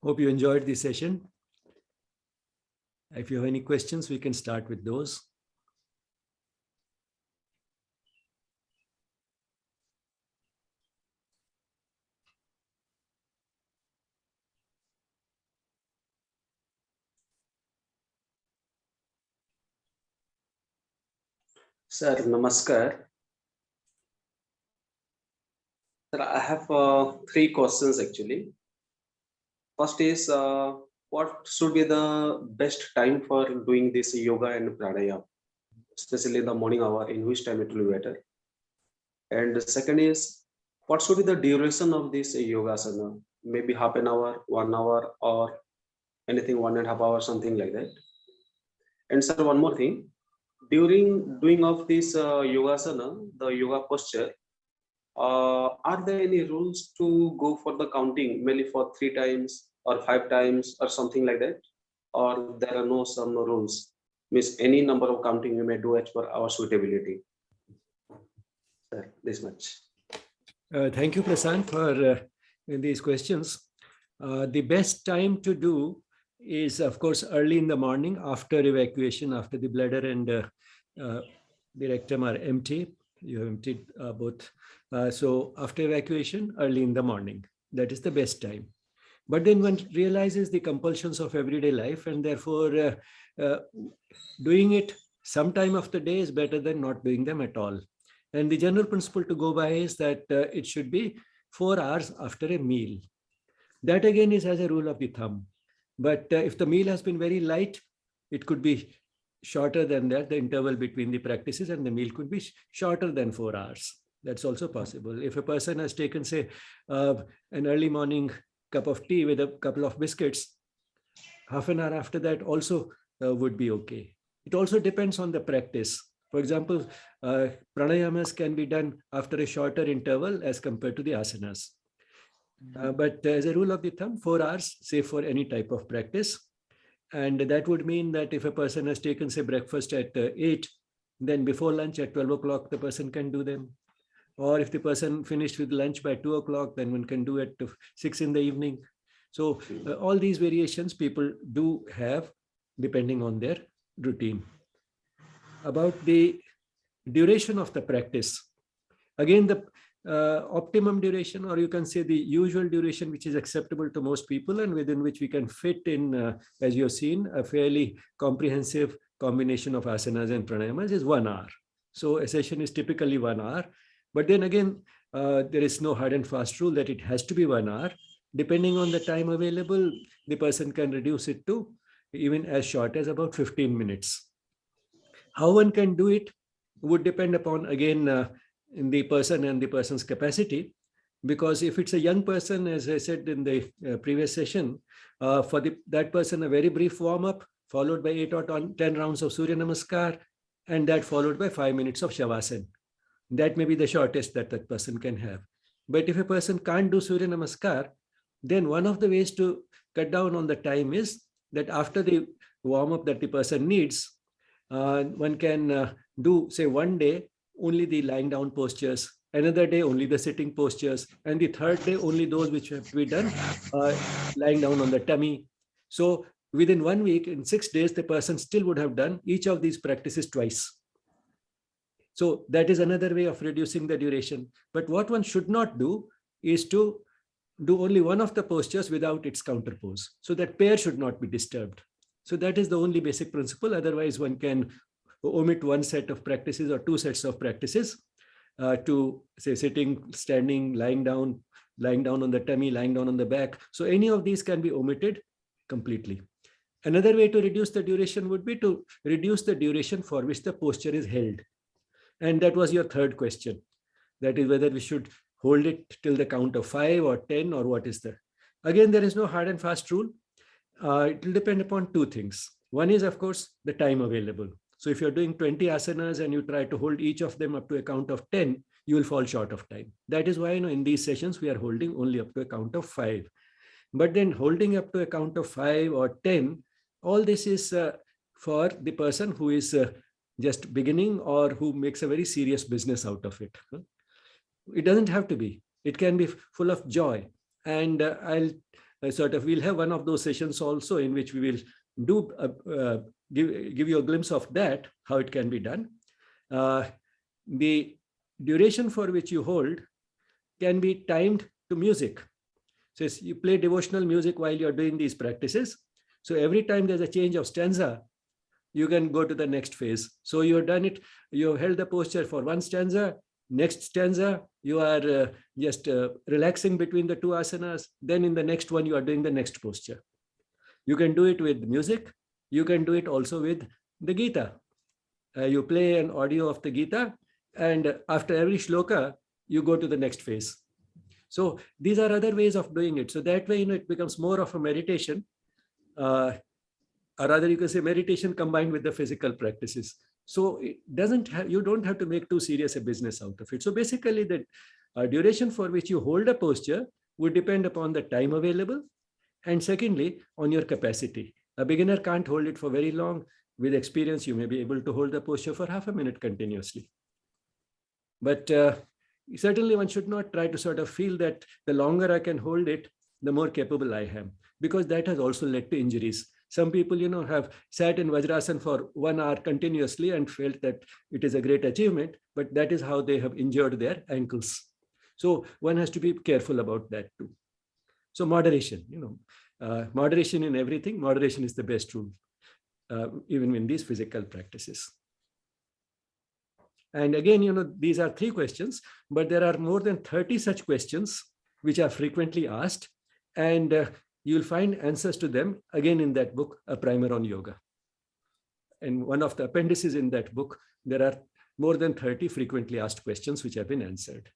Speaker 1: Hope you enjoyed this session. If you have any questions, we can start with those.
Speaker 2: Sir, Namaskar. Sir, I have three questions actually. First is, what should be the best time for doing this yoga and pranayama, especially in the morning hour, in which time it will be better? And the second is, what should be the duration of this yogasana? Maybe half an hour, 1 hour, or anything 1.5 hours, something like that. And sir, one more thing. During doing of this yogasana, the yoga posture, are there any rules to go for the counting, maybe for 3 times or 5 times or something like that? Or there are no some rules? Means any number of counting you may do as per our suitability. Sir, this much.
Speaker 1: Thank you, Prasant, for these questions. The best time to do is, of course, early in the morning after evacuation, after the bladder and the rectum are empty. You have emptied both. So after evacuation, early in the morning. That is the best time. But then one realizes the compulsions of everyday life, and therefore doing it some time of the day is better than not doing them at all. And the general principle to go by is that it should be 4 hours after a meal. That again is as a rule of the thumb. But if the meal has been very light, it could be shorter than that. The interval between the practices and the meal could be shorter than 4 hours. That's also possible. If a person has taken, say, an early morning cup of tea with a couple of biscuits, half an hour after that also would be okay. It also depends on the practice. For example, pranayamas can be done after a shorter interval as compared to the asanas. But as a rule of the thumb, 4 hours, say, for any type of practice. And that would mean that if a person has taken, say, breakfast at 8, then before lunch at 12 o'clock, the person can do them. Or if the person finished with lunch by 2 o'clock, then one can do it at 6 in the evening. So all these variations people do have depending on their routine. About the duration of the practice, again, the optimum duration, or you can say the usual duration, which is acceptable to most people and within which we can fit in, as you have seen, a fairly comprehensive combination of asanas and pranayamas, is 1 hour. So a session is typically 1 hour. But then again, there is no hard and fast rule that it has to be 1 hour. Depending on the time available, the person can reduce it to even as short as about 15 minutes. How one can do it would depend upon, again, in the person and the person's capacity. Because if it's a young person, as I said in the previous session, for that person, a very brief warm-up, followed by 8 or 10 rounds of Surya Namaskar, and that followed by 5 minutes of Shavasana. That may be the shortest that that person can have. But if a person can't do Surya Namaskar, then one of the ways to cut down on the time is that after the warm-up that the person needs, one can do, say, one day only the lying down postures, another day only the sitting postures, and the third day only those which have to be done lying down on the tummy. So within 1 week, in 6 days, the person still would have done each of these practices twice. So that is another way of reducing the duration. But what one should not do is to do only one of the postures without its counterpose. So that pair should not be disturbed. So that is the only basic principle. Otherwise, one can omit one set of practices or 2 sets of practices to, say, sitting, standing, lying down on the tummy, lying down on the back. So any of these can be omitted completely. Another way to reduce the duration would be to reduce the duration for which the posture is held. And that was your third question. That is whether we should hold it till the count of 5 or 10 or what is the. Again, there is no hard and fast rule. It will depend upon 2 things. One is, of course, the time available. So if you're doing 20 asanas and you try to hold each of them up to a count of 10, you will fall short of time. That is why, in these sessions, we are holding only up to a count of 5. But then holding up to a count of 5 or 10, all this is for the person who is just beginning or who makes a very serious business out of it. It doesn't have to be. It can be full of joy. And we'll have one of those sessions also in which we will do give you a glimpse of that, how it can be done. The duration for which you hold can be timed to music. So you play devotional music while you're doing these practices. So every time there's a change of stanza, you can go to the next phase. So you've done it, you've held the posture for one stanza, next stanza, you are just relaxing between the two asanas. Then in the next one, you are doing the next posture. You can do it with music. You can do it also with the Gita. You play an audio of the Gita, and after every shloka, you go to the next phase. So these are other ways of doing it. So that way, it becomes more of a meditation, or rather you can say meditation combined with the physical practices. So it doesn't have, you don't have to make too serious a business out of it. So basically the duration for which you hold a posture would depend upon the time available, and secondly, on your capacity. A beginner can't hold it for very long. With experience, you may be able to hold the posture for half a minute continuously. But certainly one should not try to sort of feel that the longer I can hold it, the more capable I am, because that has also led to injuries. Some people, have sat in Vajrasana for 1 hour continuously and felt that it is a great achievement, but that is how they have injured their ankles. So one has to be careful about that too. So moderation, moderation in everything, moderation is the best rule, even in these physical practices. And again, these are 3 questions, but there are more than 30 such questions which are frequently asked, and you'll find answers to them again in that book, A Primer on Yoga. And one of the appendices in that book, there are more than 30 frequently asked questions which have been answered.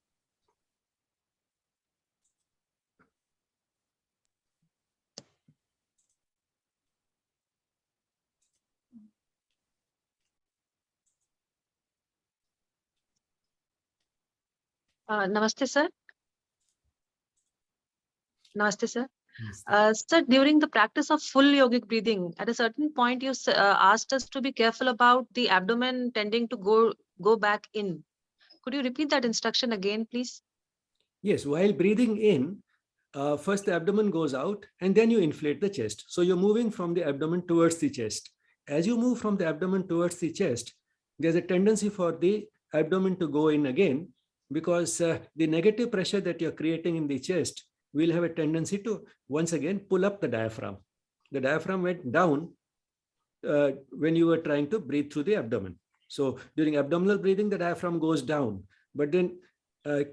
Speaker 3: Namaste, sir. Namaste, sir. Sir, during the practice of full yogic breathing, at a certain point, you asked us to be careful about the abdomen tending to go back in. Could you repeat that instruction again, please?
Speaker 1: Yes, while breathing in, first the abdomen goes out and then you inflate the chest. So you're moving from the abdomen towards the chest. As you move from the abdomen towards the chest, there's a tendency for the abdomen to go in again, because the negative pressure that you're creating in the chest will have a tendency to once again pull up the diaphragm. The diaphragm went down when you were trying to breathe through the abdomen. So during abdominal breathing, the diaphragm goes down, but then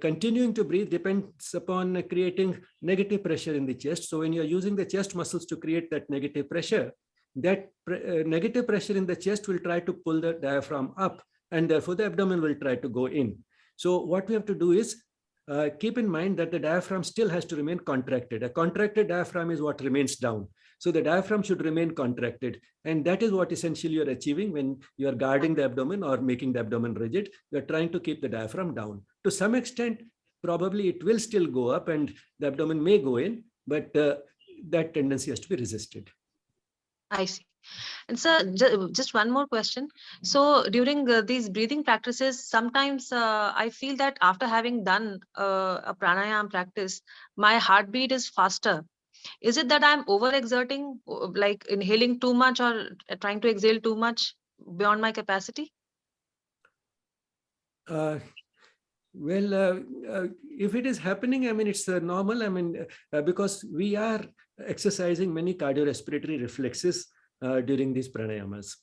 Speaker 1: continuing to breathe depends upon creating negative pressure in the chest. So when you're using the chest muscles to create that negative pressure, that negative pressure in the chest will try to pull the diaphragm up, and therefore the abdomen will try to go in. So what we have to do is keep in mind that the diaphragm still has to remain contracted. A contracted diaphragm is what remains down. So the diaphragm should remain contracted. And that is what essentially you're achieving when you're guarding the abdomen or making the abdomen rigid. You're trying to keep the diaphragm down. To some extent, probably it will still go up and the abdomen may go in, but that tendency has to be resisted.
Speaker 3: I see. And sir, just one more question. So during these breathing practices, sometimes I feel that after having done a pranayama practice, my heartbeat is faster. Is it that I'm overexerting, like inhaling too much or trying to exhale too much beyond my capacity?
Speaker 1: If it is happening, I mean, it's normal. I mean, because we are exercising many cardiorespiratory reflexes during these pranayamas.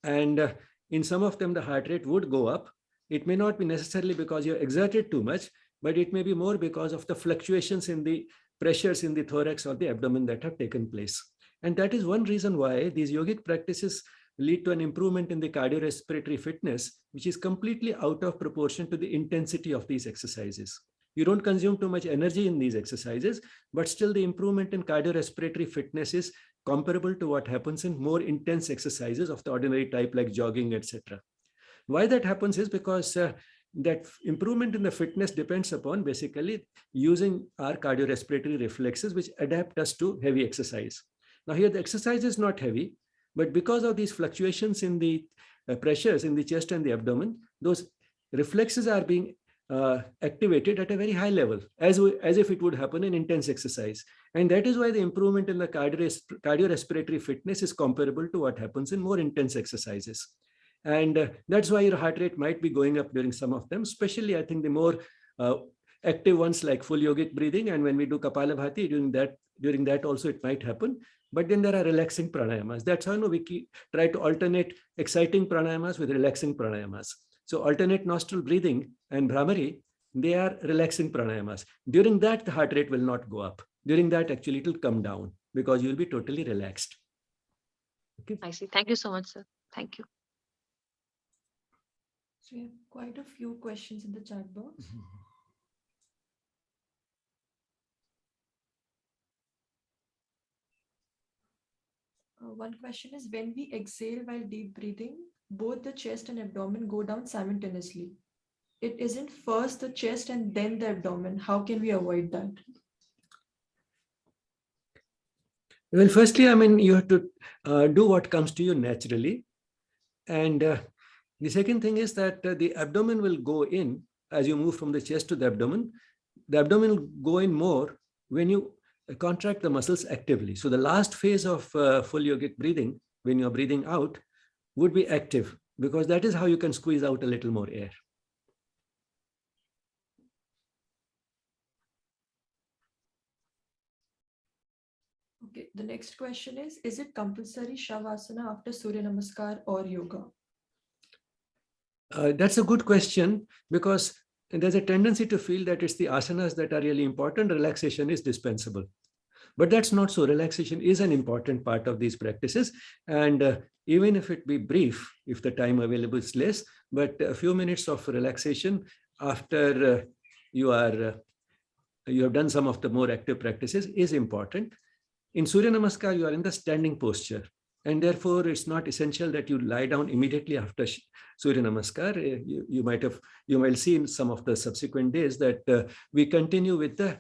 Speaker 1: And in some of them, the heart rate would go up. It may not be necessarily because you exerted too much, but it may be more because of the fluctuations in the pressures in the thorax or the abdomen that have taken place. And that is one reason why these yogic practices lead to an improvement in the cardiorespiratory fitness, which is completely out of proportion to the intensity of these exercises. You don't consume too much energy in these exercises, but still the improvement in cardiorespiratory fitness is comparable to what happens in more intense exercises of the ordinary type like jogging, etc. Why that happens is because that improvement in the fitness depends upon basically using our cardiorespiratory reflexes, which adapt us to heavy exercise. Now here the exercise is not heavy, but because of these fluctuations in the pressures in the chest and the abdomen, those reflexes are being activated at a very high level, as if it would happen in intense exercise. And that is why the improvement in the cardiorespiratory fitness is comparable to what happens in more intense exercises. And that's why your heart rate might be going up during some of them, especially I think the more active ones like full yogic breathing. And when we do Kapalabhati, during that also it might happen. But then there are relaxing pranayamas. That's how we try to alternate exciting pranayamas with relaxing pranayamas. So alternate nostril breathing and Bhramari, they are relaxing pranayamas. During that, the heart rate will not go up. During that, actually, it will come down because you will be totally relaxed. Okay.
Speaker 3: I see. Thank you so much, sir. Thank you.
Speaker 4: So we have quite a few questions in the chat box. One question is, when we exhale while deep breathing, both the chest and abdomen go down simultaneously. It isn't first the chest and then the abdomen. How can we avoid that?
Speaker 1: Well, firstly, I mean, you have to do what comes to you naturally. And the second thing is that the abdomen will go in as you move from the chest to the abdomen. The abdomen will go in more when you contract the muscles actively. So the last phase of full yogic breathing, when you're breathing out, would be active, because that is how you can squeeze out a little more air.
Speaker 4: Okay, the next question is it compulsory Shavasana after Surya Namaskar or yoga?
Speaker 1: That's a good question, because there's a tendency to feel that it's the asanas that are really important, relaxation is dispensable. But that's not so. Relaxation is an important part of these practices. And even if it be brief, if the time available is less, but a few minutes of relaxation after you have done some of the more active practices is important. In Surya Namaskar, you are in the standing posture. And therefore, it's not essential that you lie down immediately after Surya Namaskar. You might see in some of the subsequent days that we continue with the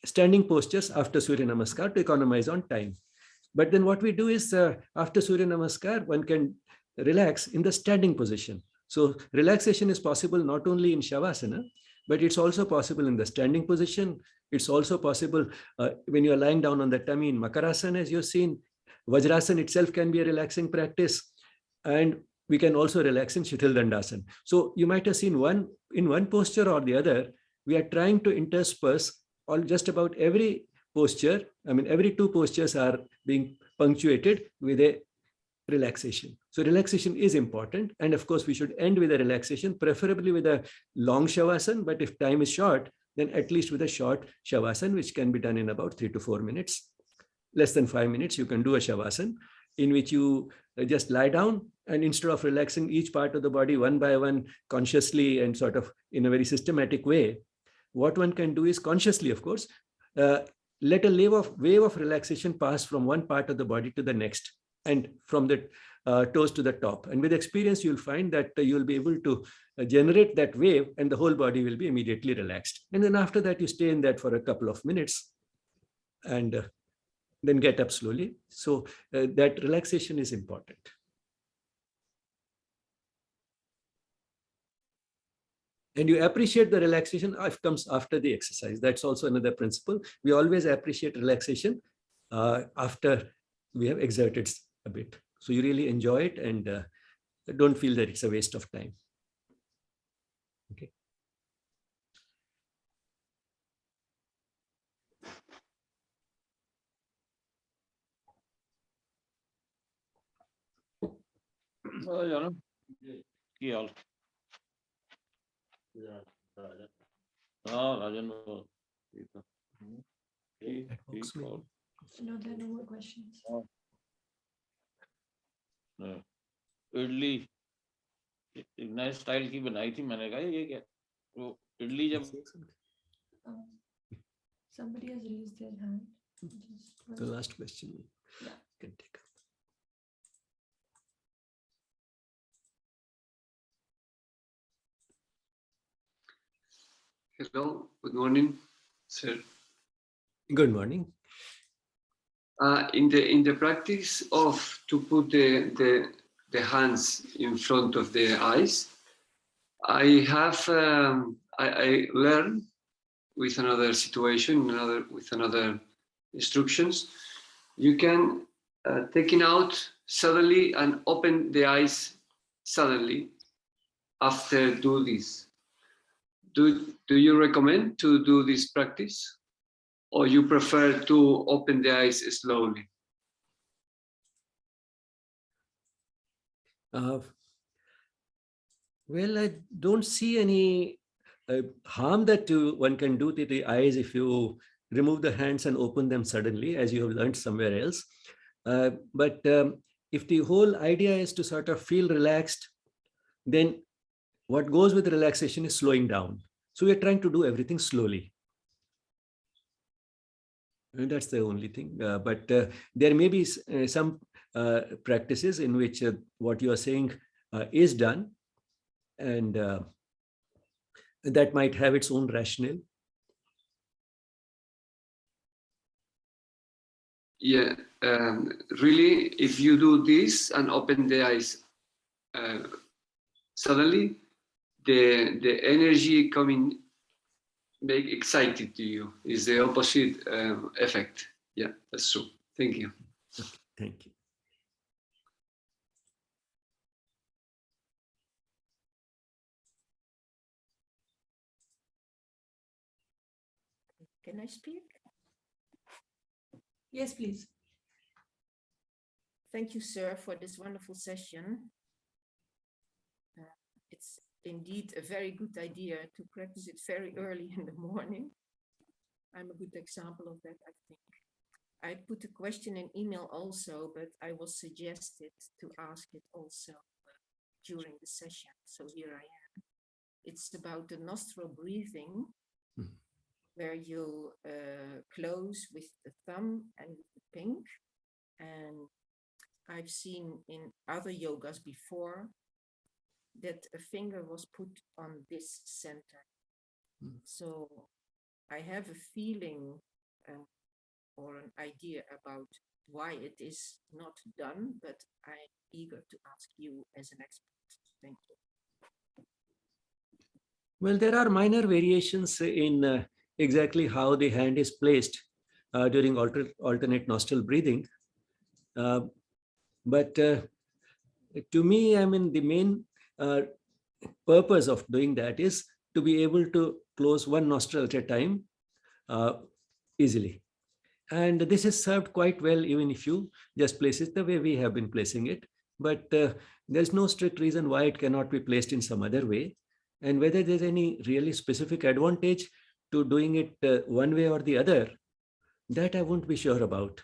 Speaker 1: standing postures after Surya Namaskar to economize on time. But then what we do is after Surya Namaskar, one can relax in the standing position. So relaxation is possible not only in Shavasana, but it's also possible in the standing position. It's also possible when you're lying down on the tummy in Makarasana, as you've seen. Vajrasana itself can be a relaxing practice. And we can also relax in Shithil Dandasana. So you might have seen in one posture or the other, we are trying to intersperse just about every posture. I mean, every two postures are being punctuated with a relaxation. So relaxation is important. And of course, we should end with a relaxation, preferably with a long Shavasana. But if time is short, then at least with a short Shavasana, which can be done in about 3 to 4 minutes. Less than 5 minutes, you can do a Shavasana in which you just lie down, and instead of relaxing each part of the body one by one consciously and sort of in a very systematic way, what one can do is consciously, of course, let a wave of relaxation pass from one part of the body to the next, and from the toes to the top. And with experience, you'll find that you'll be able to generate that wave, and the whole body will be immediately relaxed. And then after that, you stay in that for a couple of minutes and then get up slowly. So that relaxation is important. And you appreciate the relaxation comes after the exercise. That's also another principle. We always appreciate relaxation after we have exerted a bit. So you really enjoy it and don't feel that it's a waste of time. Okay.
Speaker 4: No, there are no more questions.
Speaker 5: Idli एक नए style की बनाई थी, मैंने कहा ये क्या, वो इडली जब
Speaker 4: Somebody has raised their hand.
Speaker 1: The last question.
Speaker 4: Yeah.
Speaker 1: Can take up.
Speaker 6: Hello, good morning, sir.
Speaker 1: Good morning.
Speaker 6: In the practice of to put the hands in front of the eyes, I have I learned with another situation, with another instructions, you can taking out suddenly and open the eyes suddenly after do this. Do you recommend to do this practice? or you prefer to open the eyes slowly?
Speaker 1: Well, I don't see any harm that one can do to the eyes if you remove the hands and open them suddenly, as you have learned somewhere else. But if the whole idea is to sort of feel relaxed, then what goes with relaxation is slowing down. So we're trying to do everything slowly. And that's the only thing. But there may be some practices in which what you are saying is done, and that might have its own rationale.
Speaker 6: Yeah, really, if you do this and open the eyes suddenly, the energy coming make excited to you is the opposite effect. Yeah, that's true. Thank you.
Speaker 1: Thank you.
Speaker 7: Can I speak?
Speaker 4: Yes, please.
Speaker 7: Thank you, sir, for this wonderful session. It's indeed a very good idea to practice it very early in the morning. I'm a good example of that, I think. I put a question in email also, but I was suggested to ask it also during the session. So here I am. It's about the nostril breathing, where you close with the thumb and with the pink. And I've seen in other yogas before that a finger was put on this center. So I have a feeling or an idea about why it is not done, but I'm eager to ask you as an expert. Thank you.
Speaker 1: Well, there are minor variations in exactly how the hand is placed during alternate nostril breathing. But to me, I mean, the main purpose of doing that is to be able to close one nostril at a time easily. And this is served quite well, even if you just place it the way we have been placing it. But there's no strict reason why it cannot be placed in some other way. And whether there's any really specific advantage to doing it one way or the other, that I won't be sure about.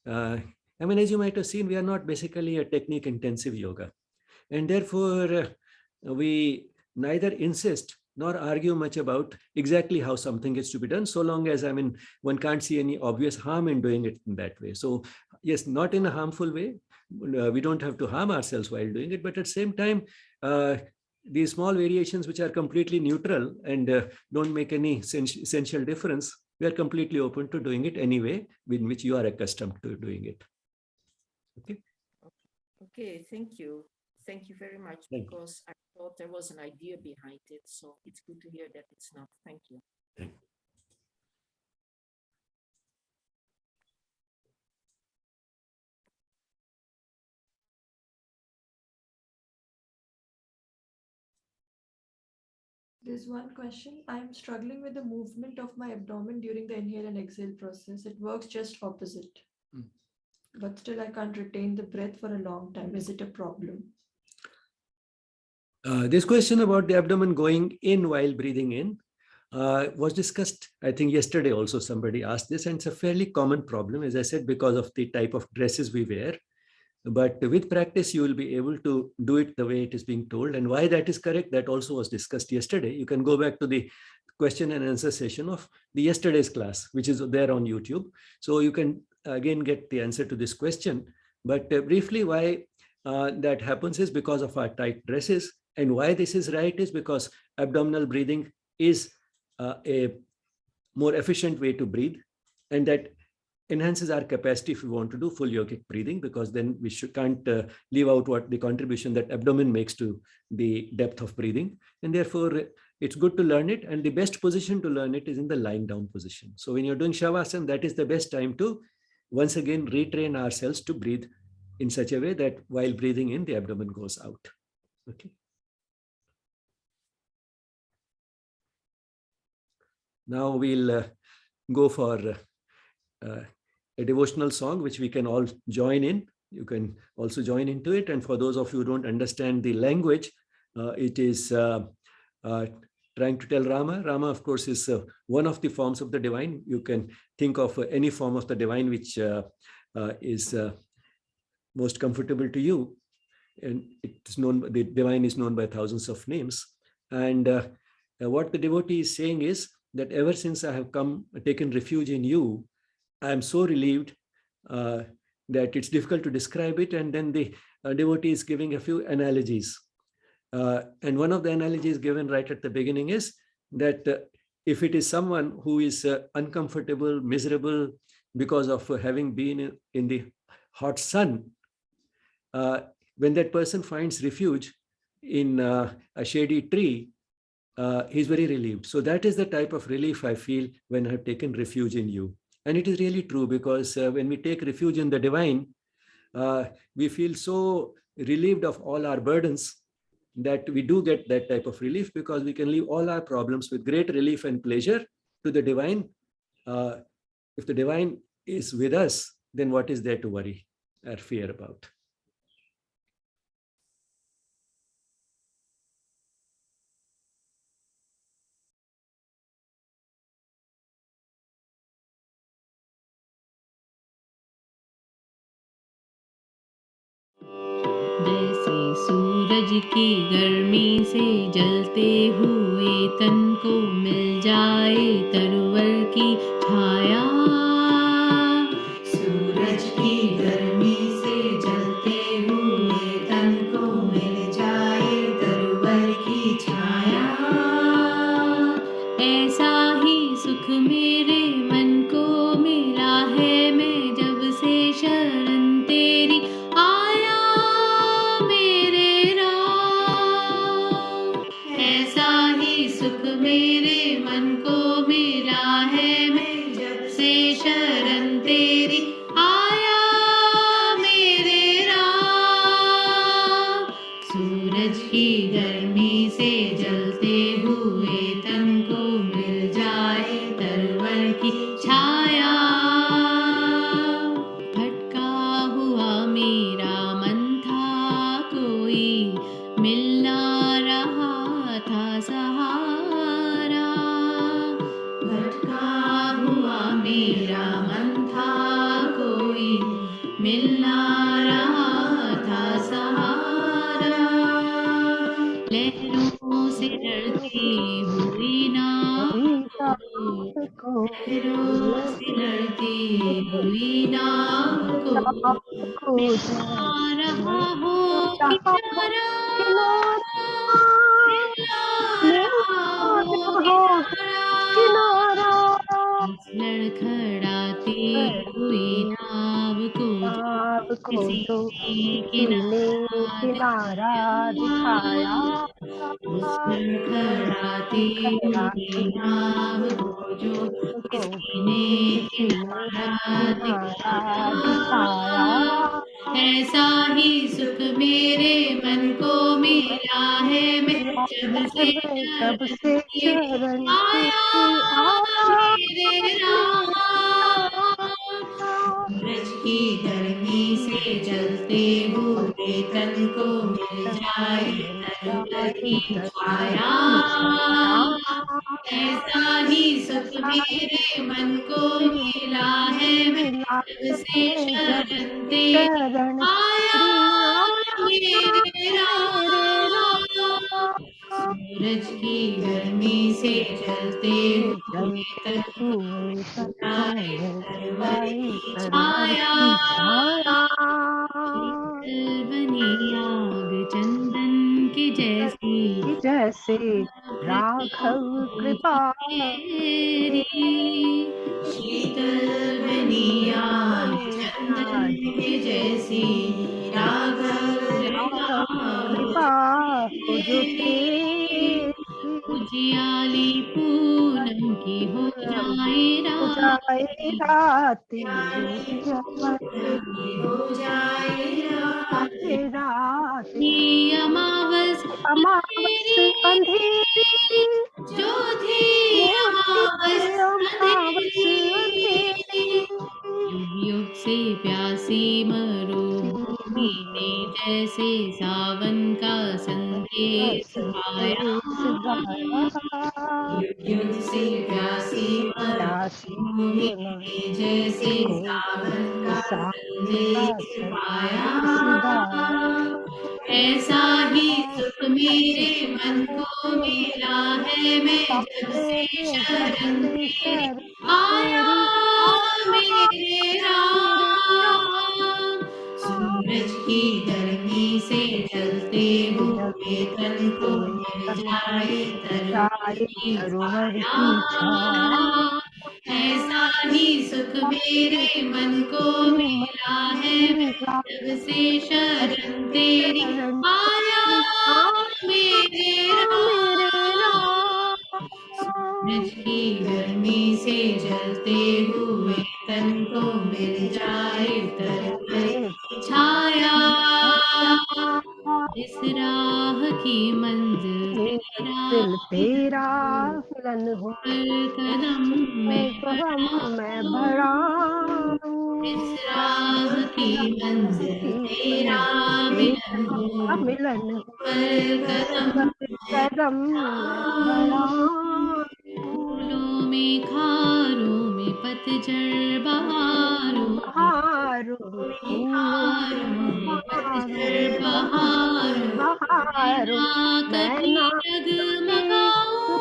Speaker 1: I mean, as you might have seen, we are not basically a technique intensive yoga. And therefore, we neither insist nor argue much about exactly how something is to be done, so long as, I mean, one can't see any obvious harm in doing it in that way. So yes, not in a harmful way. We don't have to harm ourselves while doing it, but at the same time, these small variations which are completely neutral and don't make any essential difference, we are completely open to doing it anyway, in which you are accustomed to doing it. Okay.
Speaker 7: Okay, thank you. Thank you very much, because I thought there was an idea behind it. So it's good to hear that it's not. Thank you.
Speaker 1: Thank you.
Speaker 4: There's one question. I'm struggling with the movement of my abdomen during the inhale and exhale process. It works just opposite. But still I can't retain the breath for a long time. Is it a problem?
Speaker 1: This question about the abdomen going in while breathing in was discussed, I think yesterday also somebody asked this, and it's a fairly common problem, as I said, because of the type of dresses we wear. But with practice, you will be able to do it the way it is being told. And why that is correct, that also was discussed yesterday. You can go back to the question and answer session of the yesterday's class, which is there on YouTube. So you can again get the answer to this question. But briefly, why that happens is because of our tight dresses. And why this is right is because abdominal breathing is a more efficient way to breathe. And that enhances our capacity if we want to do full yogic breathing, because then we can't leave out what the contribution that abdomen makes to the depth of breathing. And therefore, it's good to learn it. And the best position to learn it is in the lying down position. So when you're doing Shavasana, that is the best time to once again retrain ourselves to breathe in such a way that while breathing in, the abdomen goes out. Okay. Now we'll go for a devotional song, which we can all join in. You can also join into it. And for those of you who don't understand the language, it is trying to tell Rama. Rama, of course, is one of the forms of the divine. You can think of any form of the divine which is most comfortable to you. And it's known, the divine is known by thousands of names. And what the devotee is saying is that ever since I have taken refuge in you, I am so relieved that it's difficult to describe it. And then the devotee is giving a few analogies. And one of the analogies given right at the beginning is that if it is someone who is uncomfortable, miserable because of having been in the hot sun, when that person finds refuge in a shady tree, he's very relieved. So that is the type of relief I feel when I have taken refuge in you. And it is really true, because when we take refuge in the divine, we feel so relieved of all our burdens that we do get that type of relief, because we can leave all our problems with great relief and pleasure to the divine. If the divine is with us, then what is there to worry or fear about?
Speaker 8: जैसे सूरज की गर्मी से जलते हुए तन को मिल जाए तरवर की छाया। सूरज की गर्मी से जलते हुए तन को मिल जाए तरवर की छाया। ऐसा ही सुख मेरे मन को मिला है, मैं जब से शरण तेरी आया मेरे राम। ऐसा ही सुख मेरे मन को मिला है, मैं जब से शरण तेरी आया मेरे राम। सूरज की गर्मी से जलते हुए तन को मिल जाए तरवर की छाया। भटका हुआ मेरा मन था, कोई मिल ना रहा था सहारा। भटका हुआ मेरा मन था, कोई मिल ना रहा था सहारा। लहरों से लड़ती हुई नाव को, लहरों से लड़ती हुई नाव को मिला रहा हो किनारा। मिला रहा हो किनारा। इस लड़खड़ाती हुई नाव को जो किसी ने किनारा दिखाया। उस लड़खड़ाती हुई नाव को जो किसी ने किनारा दिखाया। ऐसा ही सुख मेरे मन को मिला है, मैं जब से शरण आया मेरे राम। सूरज की गर्मी से जलते हुए तन को मिल जाए तरवर की छाया। ऐसा ही सुख मेरे मन को मिला है, मैं जब से शरण तेरी आया मेरे राम। सूरज की गर्मी से जलते हुए तन को मिल जाए तरवर की छाया। शीतल बनी आग चंदन के जैसी राघव कृपा तेरी। शीतल बनी आग चंदन के जैसी राघव कृपा हो जो तेरी। उजियाली पूनम की हो जाए रात, हो जाए रात। अमावस अंधेरी जो थी अमावस प्यासी मरुभूमि ने जैसे सावन का संदेश गाया। युग से प्यासी मरुभूमि ने जैसे सावन का संदेश पाया। ऐसा ही सुख मेरे मन को मिला है, मैं जब से शरण तेरी आया मेरे राम। सूरज की गर्मी से जलते हुए तन को मिल जाए तरवर की छाया। ऐसा ही सुख मेरे मन को मिला है, मैं जब से शरण तेरी आया मेरे राम। सूरज की गर्मी से जलते हुए तन को मिल जाए तरवर की छाया। इस राह की मंजिल तेरा मिलन हो, हर कदम में भरा। इस राह की मंजिल तेरा मिलन हो, हर कदम फूलों में खारों में पतझड़ बहारों में, पतझड़ बहारों नैना कभी डगमगाऊं,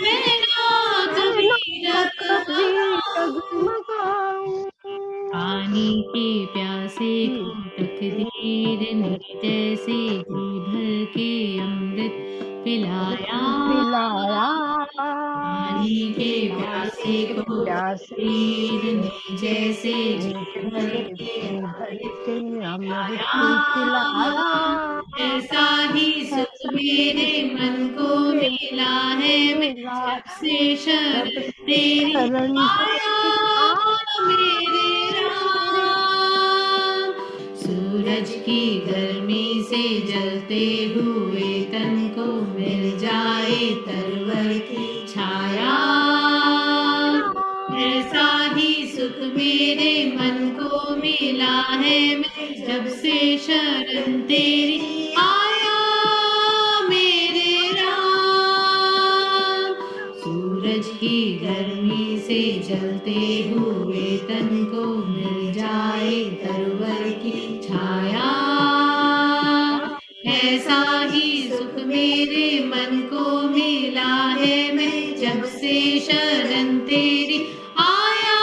Speaker 8: नैना कभी डगमगाऊं। पानी के प्यासे को तकदीर ने जैसे जी भर के अमृत पिलाया। पानी के प्यासे को तकदीर ने जैसे जी भर के अमृत पिलाया। ऐसा ही सुख मेरे मन को मिला है, मैं जब से शरण तेरी आया मेरे राम। सूरज की गर्मी से जलते हुए तन को मिल जाए तरवर की छाया। ऐसा ही सुख मेरे मन को मिला है, मैं जब से शरण तेरी आया मेरे राम। सूरज की गर्मी से जलते हुए तन को मिल जाए तरवर की छाया। ऐसा ही सुख मेरे मन को मिला है, मैं जब से शरण तेरी आया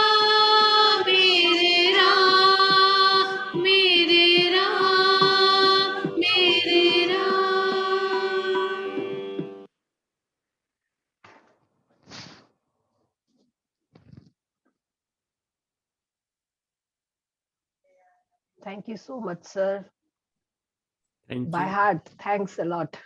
Speaker 8: मेरे राम, मेरे राम, मेरे Ram.
Speaker 9: Thank you so much, sir.
Speaker 1: Thank
Speaker 9: By
Speaker 1: you.
Speaker 9: heart, thanks a lot.